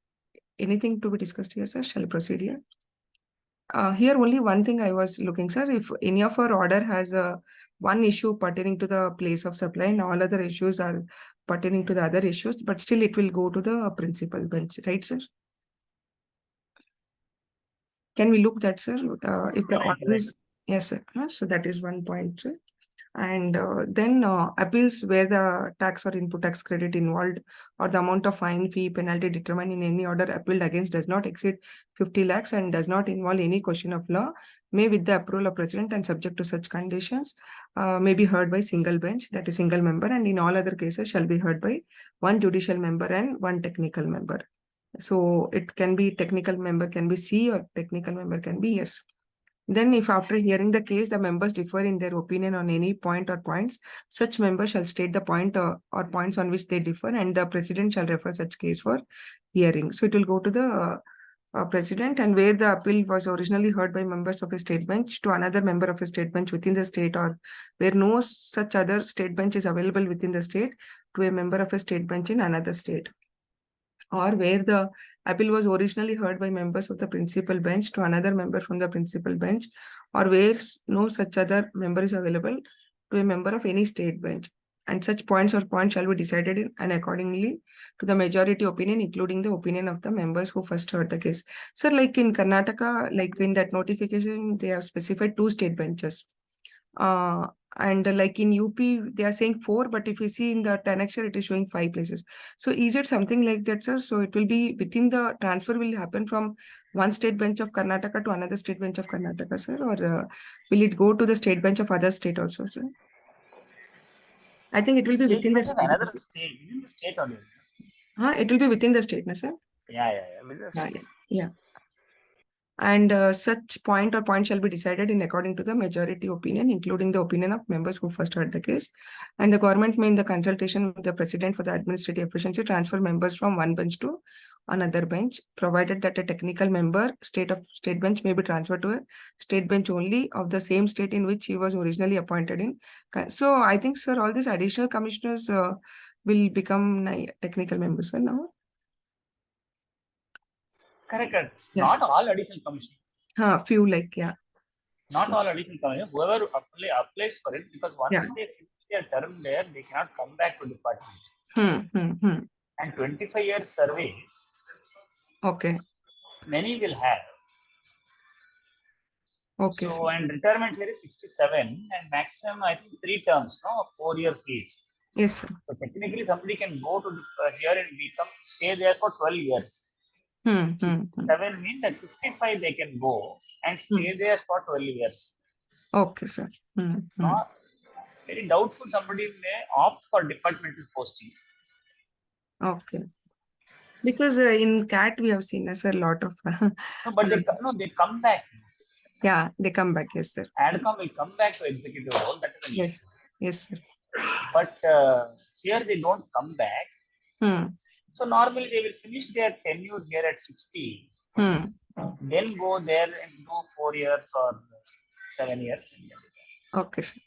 anything to be discussed here, sir? Shall I proceed here? Here only one thing I was looking, sir. If any of our order has one issue pertaining to the place of supply and all other issues are pertaining to the other issues, but still it will go to the principal bench, right, sir? Can we look that, sir? If the order is, yes, sir. So that is one point, sir. And then appeals where the tax or input tax credit involved or the amount of fine, fee, penalty determined in any order appealed against does not exceed 50 lakhs and does not involve any question of law, may with the approval of president and subject to such conditions, may be heard by single bench, that is single member, and in all other cases shall be heard by one judicial member and one technical member. So it can be technical member can be C or technical member can be yes. Then if after hearing the case, the members differ in their opinion on any point or points, such members shall state the point or points on which they differ and the president shall refer such case for hearing. So it will go to the president, and where the appeal was originally heard by members of a state bench to another member of a state bench within the state, or where no such other state bench is available within the state to a member of a state bench in another state, or where the appeal was originally heard by members of the principal bench to another member from the principal bench, or where no such other member is available to a member of any state bench, and such points shall be decided in and accordingly to the majority opinion, including the opinion of the members who first heard the case. Sir, like in Karnataka, like in that notification, they have specified 2 state benches. And like in UP, they are saying 4, but if you see in the annexure, it is showing 5 places. So is it something like that, sir? So it will be within the transfer will happen from one state bench of Karnataka to another state bench of Karnataka, sir, or will it go to the state bench of other state also, sir? I think it will be within the state. Another state, within the state only. It will be within the state, no, sir? Yeah. And such point shall be decided in according to the majority opinion, including the opinion of members who first heard the case. And the government may, in the consultation with the president for the administrative efficiency, transfer members from one bench to another bench, provided that a technical member state bench may be transferred to a state bench only of the same state in which he was originally appointed in. So I think, sir, all these additional commissioners will become technical members, sir, now? Correct. Yes. Not all additional commissioners. Few, like, yeah. Not all additional commissioners. Whoever applies for it, because once they finish their term there, they cannot come back to department. And 25 years service. Okay. Many will have. Okay. So, and retirement here is 67, and maximum, I think, 3 terms, no, 4 years each. Yes, sir. So technically, somebody can go to here and stay there for 12 years. 7 means at 55 they can go and stay there for 12 years. Okay, sir. Not very doubtful somebody may opt for departmental postings. Okay. Because in CAT we have seen a lot of. No, but they come back. Yeah, they come back. Yes, sir. ADCOM will come back to executive role. That is yes. Yes, sir. But here they don't come back. So normally they will finish their tenure here at 60. Then go there and do 4 years or 7 years. Okay, sir.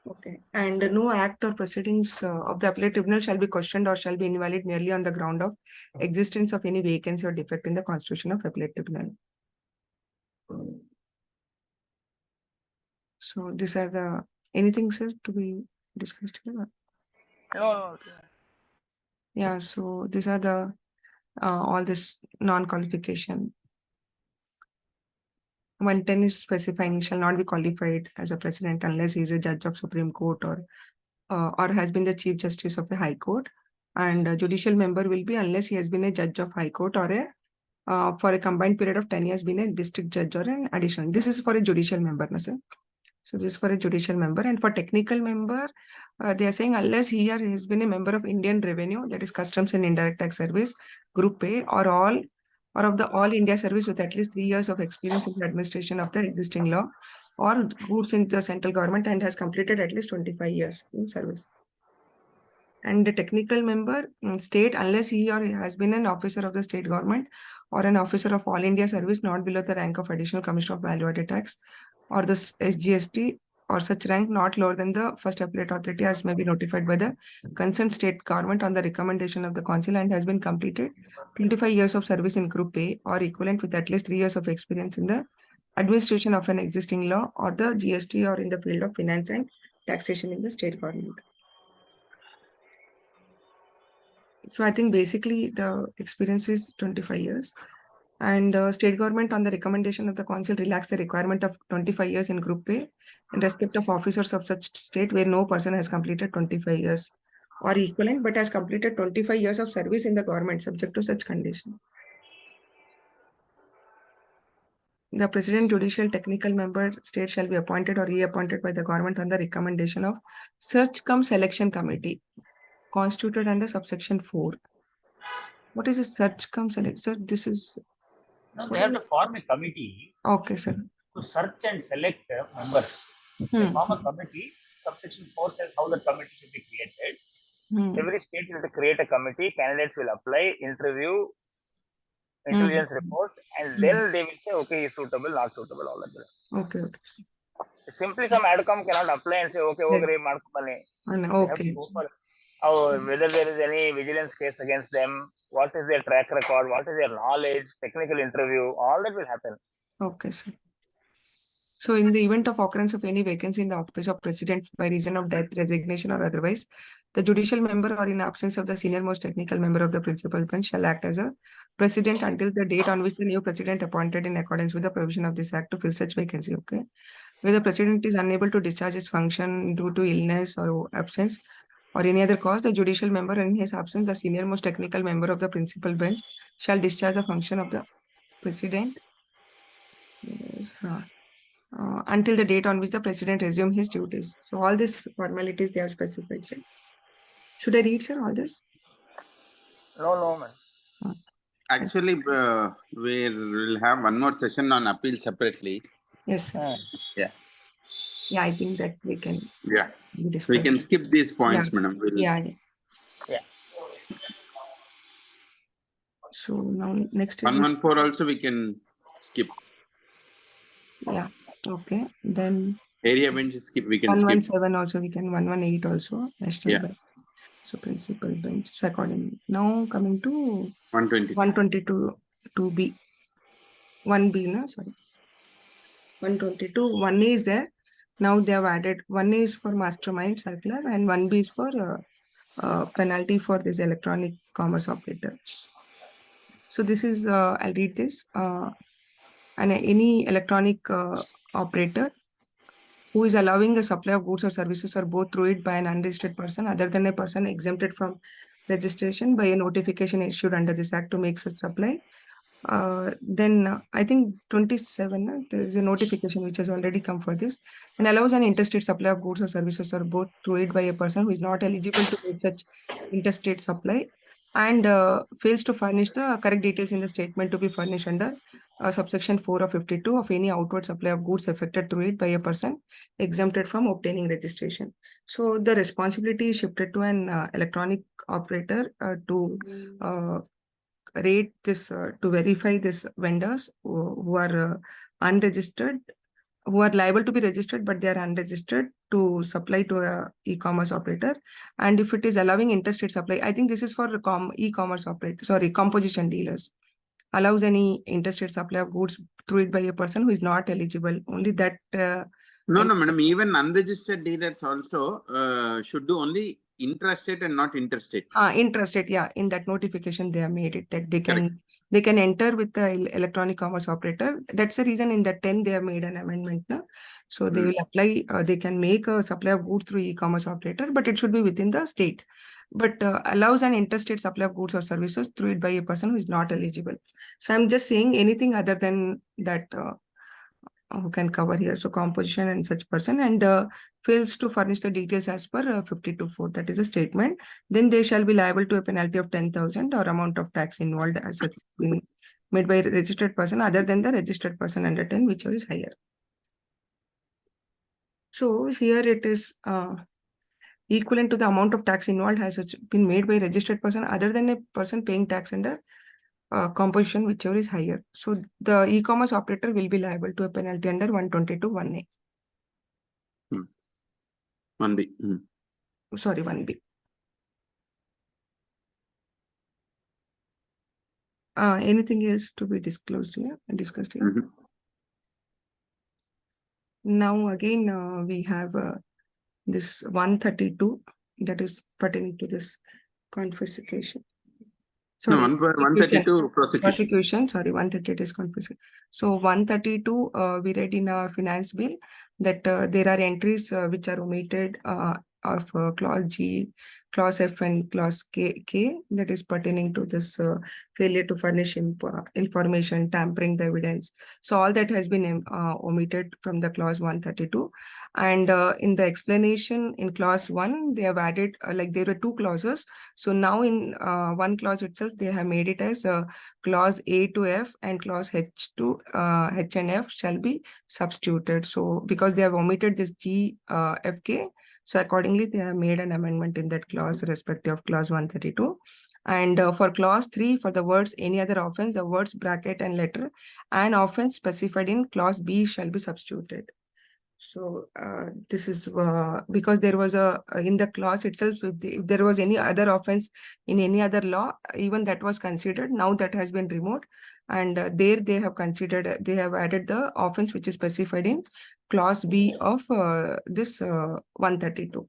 Okay. And no act or proceedings of the appellate tribunal shall be questioned or shall be invalid merely on the ground of existence of any vacancy or defect in the constitution of appellate tribunal. So these are the anything, sir, to be discussed here? No. Yeah, so these are the all this non-qualification. 110 is specifying he shall not be qualified as a president unless he is a judge of Supreme Court or has been the Chief Justice of the High Court, and a judicial member will be unless he has been a judge of High Court or for a combined period of 10 years been a district judge or an additional. This is for a judicial member, no, sir? So this is for a judicial member. And for technical member, they are saying unless he or he has been a member of Indian Revenue, that is Customs and Indirect Tax Service, Group A, or of the All India Service with at least 3 years of experience in the administration of the existing law, or goods in the central government and has completed at least 25 years in service. And the technical member state unless he or he has been an officer of the state government or an officer of All India Service not below the rank of Additional Commissioner of Value Added Tax or the SGST or such rank not lower than the first appellate authority as may be notified by the concerned state government on the recommendation of the council and has been completed 25 years of service in Group A or equivalent with at least 3 years of experience in the administration of an existing law or the GST or in the field of finance and taxation in the state government. So I think basically the experience is 25 years. And state government on the recommendation of the council relaxed the requirement of 25 years in Group A in respect of officers of such state where no person has completed 25 years or equivalent but has completed 25 years of service in the government subject to such condition. The president judicial technical member state shall be appointed or reappointed by the government on the recommendation of search cum selection committee constituted under subsection 4. What is a search cum select? Sir, this is... No, they have to form a committee. Okay, sir. To search and select members. They form a committee. Subsection 4 says how the committee should be created. Every state will create a committee. Candidates will apply, interview, intelligence report, and then they will say, okay, is suitable, not suitable, all of that. Okay, okay. Simply some ADCOM cannot apply and say, okay, Yeah. okay, Markumani. They have to Okay. go for whether there is any vigilance case against them, what is their track record, what is their knowledge, technical interview, all that will happen. Okay, sir. So in the event of occurrence of any vacancy in the office of president by reason of death, resignation, or otherwise, the judicial member or in absence of the senior most technical member of the principal bench shall act as a president until the date on which the new president appointed in accordance with the provision of this act to fill such vacancy. Okay. Where the president is unable to discharge his function due to illness or absence or any other cause, the judicial member in his absence, the senior most technical member of the principal bench shall discharge the function of the president. Yes, until the date on which the president resumed his duties. So all these formalities they have specified. Sir. Should I read, sir, all this? No, man. Actually, we will have one more session on appeal separately. Yes, sir. Yeah. Yeah, I think that we can. Yeah. We can skip these points, yeah. madam. Yeah. So now next is 114 also we can skip. Yeah. Okay. Then area bench skip. We can 117 also we can 118 also national Yeah. bench. So principal bench. So according now coming to 120. 122 2B. 1B, no, sorry. 122. 1 is there. Now they have added 1 is for mastermind circular and 1B is for penalty for this electronic commerce operator. So this is I'll read this. And any electronic operator who is allowing the supply of goods or services or both through it by an unregistered person other than a person exempted from registration by a notification issued under this act to make such supply. Then I think 27, there is a notification which has already come for this and allows an interstate supply of goods or services or both through it by a person who is not eligible to make such interstate supply and fails to furnish the correct details in the statement to be furnished under subsection 4 of 52 of any outward supply of goods effected through it by a person exempted from obtaining registration. So the responsibility is shifted to an electronic operator to rate this, to verify these vendors who are unregistered, who are liable to be registered, but they are unregistered to supply to a e-commerce operator. And if it is allowing interstate supply, I think this is for e-commerce operator, sorry, composition dealers. Allows any interstate supply of goods through it by a person who is not eligible. Only that. No, madam. Even unregistered dealers also should do only intrastate and not interstate. Intrastate, yeah. In that notification, they have made it that they can enter with the electronic commerce operator. That's the reason in that 10 they have made an amendment. No? So they will apply. They can make a supply of goods through e-commerce operator, but it should be within the state. But allows an interstate supply of goods or services through it by a person who is not eligible. So I'm just saying anything other than that who can cover here. So composition and such person and fails to furnish the details as per 52.4. That is a statement. Then they shall be liable to a penalty of 10,000 or amount of tax involved as such being made by a registered person other than the registered person under 10, whichever is higher. So here it is equivalent to the amount of tax involved has been made by a registered person other than a person paying tax under composition, whichever is higher. So the e-commerce operator will be liable to a penalty under 122 1A. 1B. Sorry, 1B. Anything else to be disclosed here and discussed here? Now again, we have this 132 that is pertaining to this confiscation. So no, 132 prosecution. Sorry, 138 is confiscation. So 132 we read in our finance bill that there are entries which are omitted of clause G, clause F and clause K that is pertaining to this failure to furnish information, tampering the evidence. So all that has been omitted from the clause 132. And in the explanation in clause 1, they have added like there were 2 clauses. So now in one clause itself, they have made it as clause A to F and clause H to H and F shall be substituted. So because they have omitted this G, F, K, so accordingly, they have made an amendment in that clause respective of clause 132. And for clause 3, for the words any other offense, the words bracket and letter and offense specified in clause B shall be substituted. So this is because there was a in the clause itself, if there was any other offense in any other law, even that was considered. Now that has been removed, and there they have considered, they have added the offense which is specified in clause B of this 132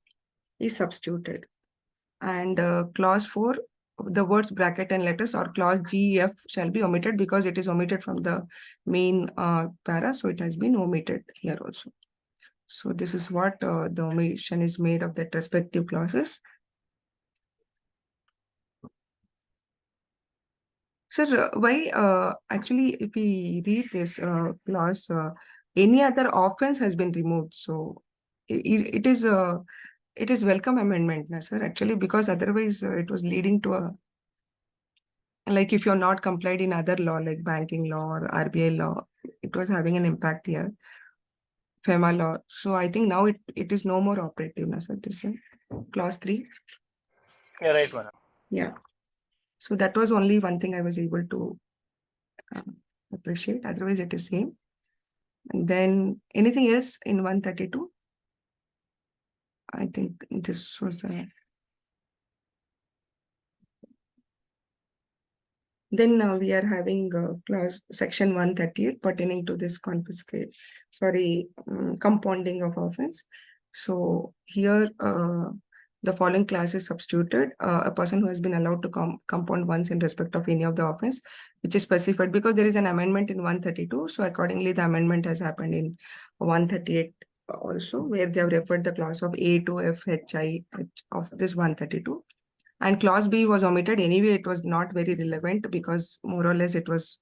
is substituted. And clause 4, the words bracket and letters or clause G, F shall be omitted because it is omitted from the main para, so it has been omitted here also. So this is what the omission is made of that respective clauses. Sir, why actually if we read this clause, any other offense has been removed. So it is welcome amendment, sir, actually, because otherwise it was leading to a, like if you're not complied in other law like banking law or RBI law, it was having an impact here. FEMA law. So I think now it is no more operative, sir, this is clause 3. You're right, Madam. Yeah. So that was only one thing I was able to appreciate. Otherwise, it is same. And then anything else in 132? I think this was the. Then we are having clause section 138 pertaining to this compounding of offense. So here the following clause is substituted. A person who has been allowed to compound once in respect of any of the offense, which is specified because there is an amendment in 132. So accordingly, the amendment has happened in 138 also, where they have referred the clause of A to F, H, I of this 132. And clause B was omitted. Anyway, it was not very relevant because more or less it was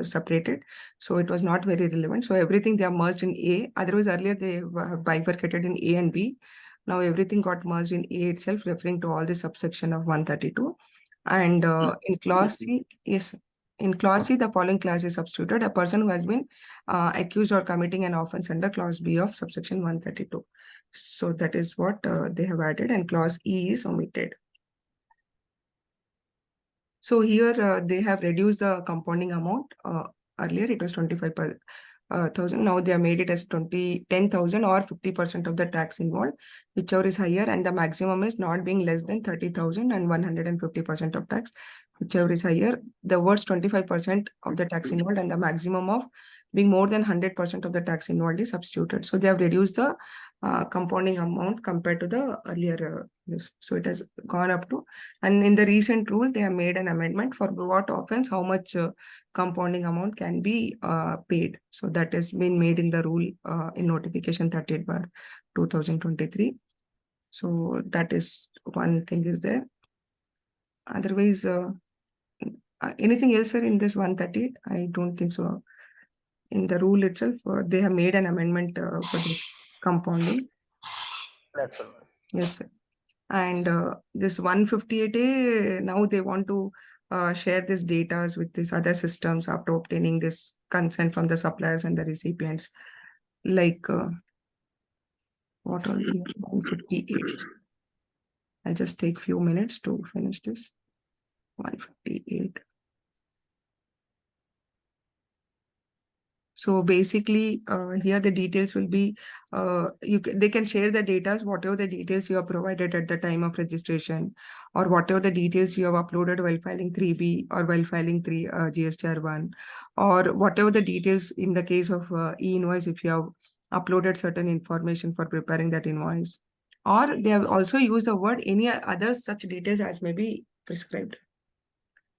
separated. So it was not very relevant. So everything they are merged in A. Otherwise, earlier they were bifurcated in A and B. Now everything got merged in A itself, referring to all the subsection of 132. And in clause C, yes, in clause C, the following clause is substituted. A person who has been accused or committing an offense under clause B of subsection 132. So that is what they have added, and clause E is omitted. So here they have reduced the compounding amount. Earlier it was 25,000. Now they have made it as 10,000 or 50% of the tax involved, whichever is higher, and the maximum is not being less than 30,000 and 150% of tax, whichever is higher. The words 25% of the tax involved and the maximum of being more than 100% of the tax involved is substituted. So they have reduced the compounding amount compared to the earlier use. So it has gone up to, and in the recent rule, they have made an amendment for what offense, how much compounding amount can be paid. So that has been made in the rule in notification 38/2023. So that is one thing is there. Otherwise, anything else, sir, in this 138? I don't think so. In the rule itself, they have made an amendment for this compounding. That's all. Yes, sir. And this 158A, now they want to share this data with these other systems after obtaining this consent from the suppliers and the recipients. Like, what are we? 158. I'll just take few minutes to finish this. 158. So basically, here the details will be, they can share the data, whatever the details you have provided at the time of registration, or whatever the details you have uploaded while filing 3B or while filing GSTR1, or whatever the details in the case of e-invoice, if you have uploaded certain information for preparing that invoice. Or they have also used the word any other such details as may be prescribed.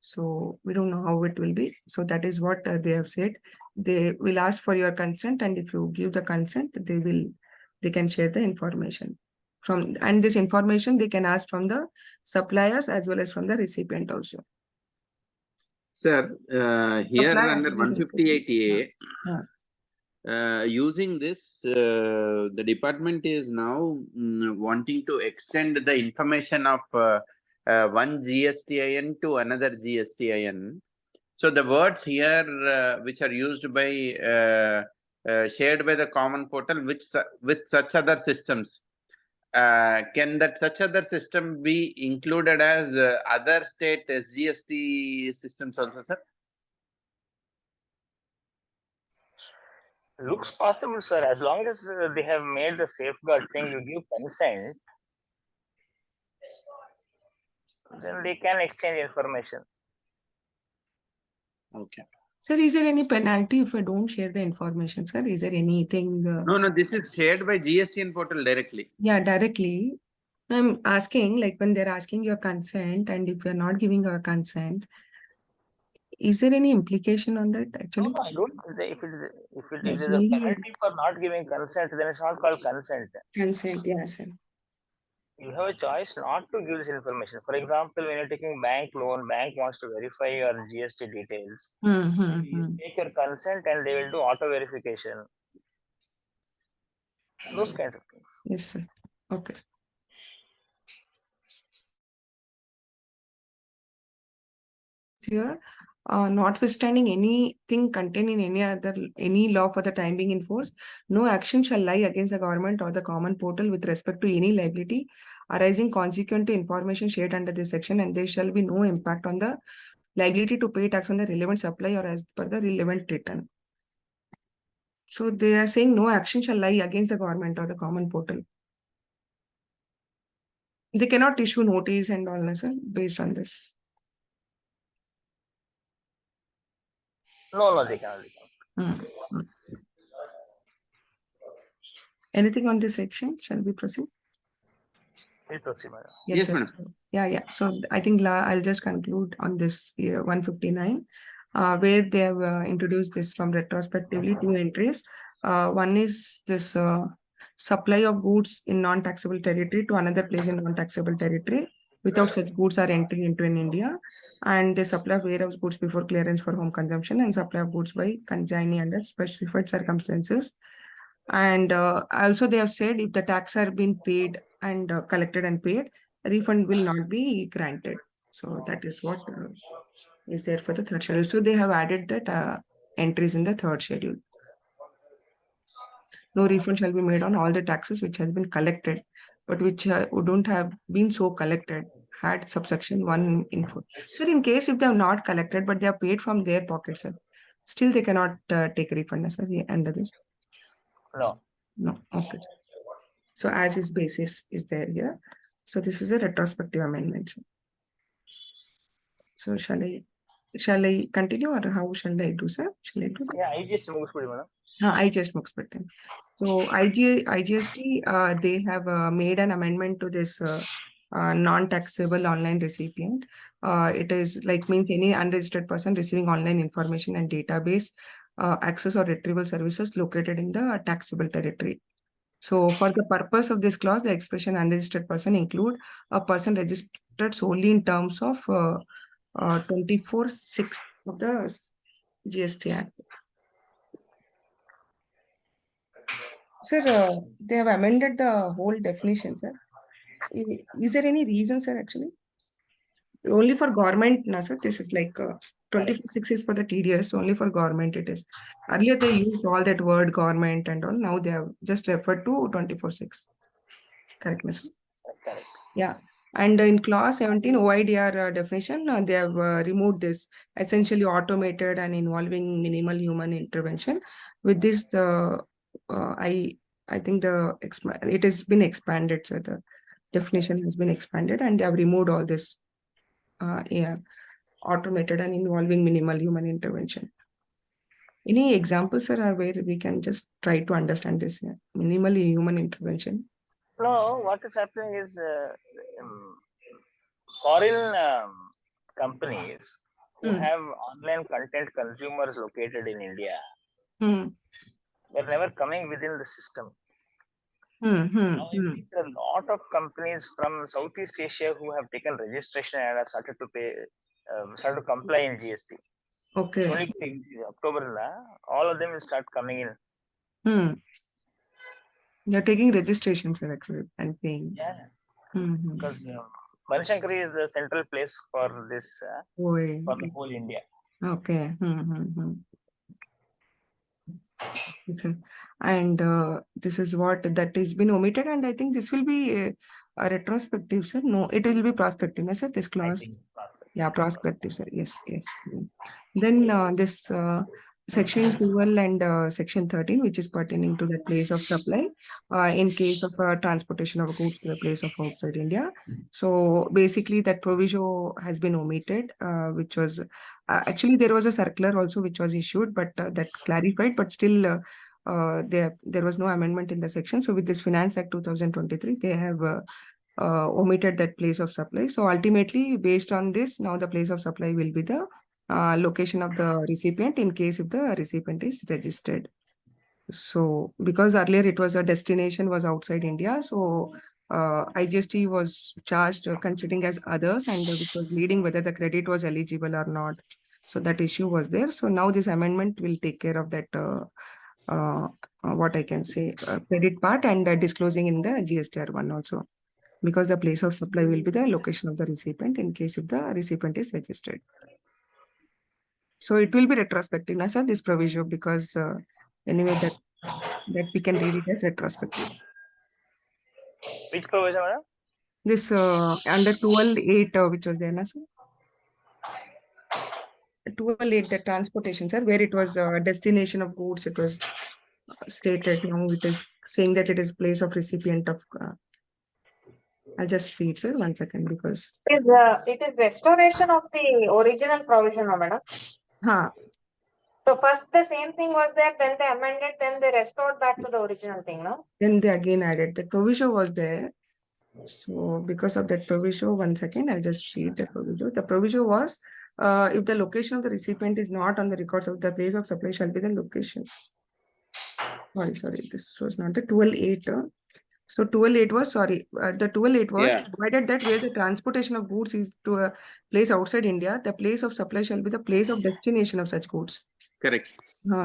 So we don't know how it will be. So that is what they have said. They will ask for your consent, and if you give the consent, they can share the information from, and this information they can ask from the suppliers as well as from the recipient also. Sir, here under 158A, using this, the department is now wanting to extend the information of one GSTIN to another GSTIN. So the words here which are used by shared by the common portal with such other systems, can that such other system be included as other state SGST systems also, sir? Looks possible, sir, as long as they have made the safeguard saying you give consent, then they can exchange information. Okay. Sir, is there any penalty if I don't share the information, sir? Is there anything? No, this is shared by GSTN portal directly. Yeah, directly. I'm asking, like when they're asking your consent, and if you're not giving a consent, is there any implication on that actually? No, I don't. If it That's is a only penalty for not giving consent, then it's not called consent. consent, yeah, sir. You have a choice not to give this information. For example, when you're taking bank loan, bank wants to verify your GST details. You take your consent and they will do auto verification. Those kind of things. Yes, sir. Okay. Here, notwithstanding anything contained in any law for the time being in force, no action shall lie against the government or the common portal with respect to any liability arising consequent to information shared under this section, and there shall be no impact on the liability to pay tax on the relevant supply or as per the relevant return. So they are saying no action shall lie against the government or the common portal. They cannot issue notice and all, sir, based on this. No, they cannot. Anything on this section? Shall we proceed? We'll proceed, madam. Yes, sir. madam. Yeah. So I think I'll just conclude on this 159, where they have introduced this from retrospectively two entries. One is this supply of goods in non-taxable territory to another place in non-taxable territory without such goods are entering into in India, and the supply of warehouse goods before clearance for home consumption, and supply of goods by consignee under specified circumstances. And also they have said if the tax are being paid and collected and paid, refund will not be granted. So that is what is there for the third schedule. So they have added that entries in the third schedule. No refund shall be made on all the taxes which has been collected, but which wouldn't have been so collected had subsection 1 info. So in case if they have not collected, but they are paid from their pockets, still they cannot take a refund, sir, under this. No. Okay. So as is basis is there here. So this is a retrospective amendment. So shall I continue or how shall I do, sir? Shall I do? Yeah, I just moved, madam. I just moved. So IGST, they have made an amendment to this non-taxable online recipient. It is like means any unregistered person receiving online information and database access or retrieval services located in the taxable territory. So for the purpose of this clause, the expression unregistered person include a person registered solely in terms of 24(6) of the GST Act. Sir, they have amended the whole definition, sir. Is there any reason, sir, actually? Only for government, no, sir. This is like 24(6) is for the TDS, only for government it is. Earlier they used all that word government and all. Now they have just referred to 24(6). Correct, sir? Correct. Yeah. And in clause 17 OIDR definition, they have removed this essentially automated and involving minimal human intervention. With this, I think it has been expanded. So the definition has been expanded, and they have removed all this automated and involving minimal human intervention. Any examples, sir, where we can just try to understand this minimally human intervention? No, what is happening is foreign companies who have online content consumers located in India, they're never coming within the system. Now I see a lot of companies from Southeast Asia who have taken registration and have started to comply in GST. Okay. Only in October, all of them will start coming in. You're taking registration, sir, actually, and paying. Yeah. Because Banishankari is the central place for this, for the whole India. Okay. Okay. And this is what that has been omitted, and I think this will be a retrospective, sir. No, it will be prospective, sir. This I clause. think Yeah, prospective, sir. Yes, yes. Then this section 12 and section 13, which is pertaining to the place of supply in case of transportation of goods to the place of outside India. So basically that proviso has been omitted, which was actually there was a circular also which was issued, but that clarified, but still there was no amendment in the section. So with this Finance Act 2023, they have omitted that place of supply. So ultimately, based on this, now the place of supply will be the location of the recipient in case if the recipient is registered. So because earlier it was a destination was outside India, so IGST was charged considering as others, and which was leading whether the credit was eligible or not. So that issue was there. So now this amendment will take care of that. What I can say, credit part and disclosing in the GSTR 1 also, because the place of supply will be the location of the recipient in case if the recipient is registered. So it will be retrospective, na sir, this provision, because anyway that we can read it as retrospective. which provision, madam? This under 12.8, which was there, na sir? 12.8, the transportation, sir, where it was destination of goods, it was stated. Now it is saying that it is place of recipient of. I'll just read, sir, 1 second, because It is restoration of the original provision, no, madam. So first the same thing was there, then they amended, then they restored back to the original thing, no? Then they again added the provision was there. So because of that provision, 1 second, I'll just read the provision. The provision was if the location of the recipient is not on the records of the place of supply shall be the location. Sorry, this was not the 12.8. So 12.8 was, sorry, the 12.8 was provided that where the transportation of goods is to a place outside India, the place of supply shall be the place of destination of such goods. Correct.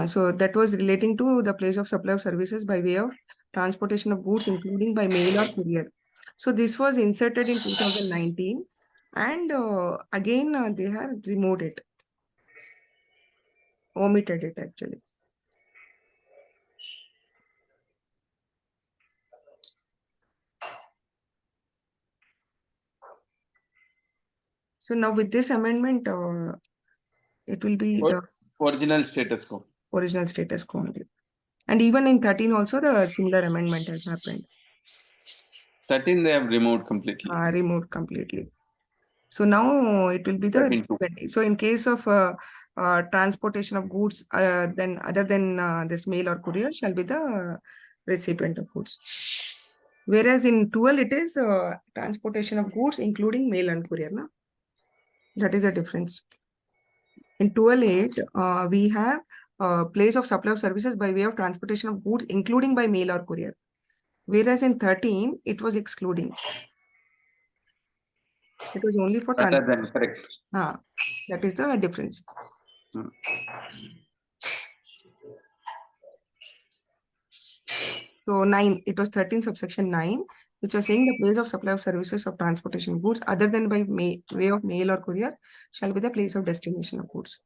So that was relating to the place of supply of services by way of transportation of goods, including by mail or courier. So this was inserted in 2019, and again they have removed it, omitted it actually. So now with this amendment, it will be the Original status quo. Original status quo only. And even in 13 also the similar amendment has happened. 13 they have removed completely. Removed completely. So now it will be the 20. So in case of transportation of goods, then other than this mail or courier shall be the recipient of goods. Whereas in 12 it is transportation of goods including mail and courier. Na? That is a difference. In 12.8, we have place of supply of services by way of transportation of goods including by mail or courier. Whereas in 13, it was excluding. It was only for transport. Correct. That is the difference. So 9, it was 13 subsection 9, which was saying the place of supply of services of transportation goods other than by way of mail or courier shall be the place of destination of goods.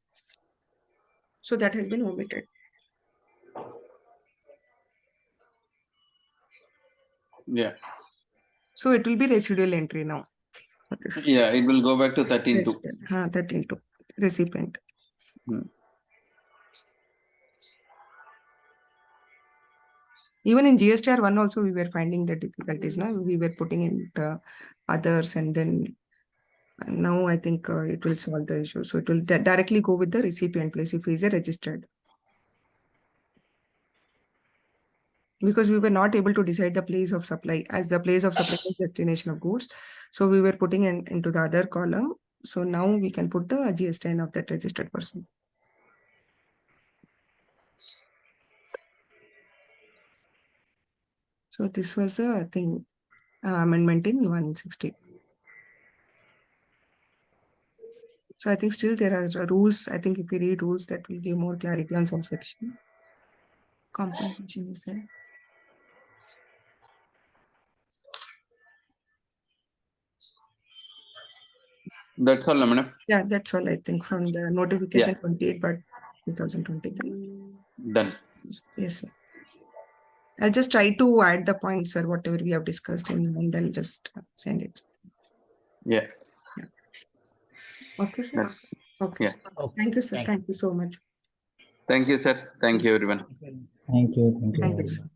So that has been omitted. Yeah. So it will be residual entry now. Yeah, it will go back to 13.2. 13.2, recipient. Even in GSTR 1 also we were finding the difficulties. Now we were putting in others, and then now I think it will solve the issue. So it will directly go with the recipient place if he is a registered. Because we were not able to decide the place of supply as the place of supply is destination of goods. So we were putting into the other column. So now we can put the GSTN of that registered person. So this was a thing, amendment in 160. So I think still there are rules. I think if we read rules, that will give more clarity on some section. Compensation is there. That's all, madam. Yeah, that's all I think from the notification 28 but 2023. Done. Yes, sir. I'll just try to add the points, sir, whatever we have discussed, and I'll just send it. Yeah. Okay, sir. That- Okay. Yeah. Sir. Thank you, sir. Thank you so much. Thank you, sir. Thank you, everyone. Thank you. Thank you. Thank you, sir.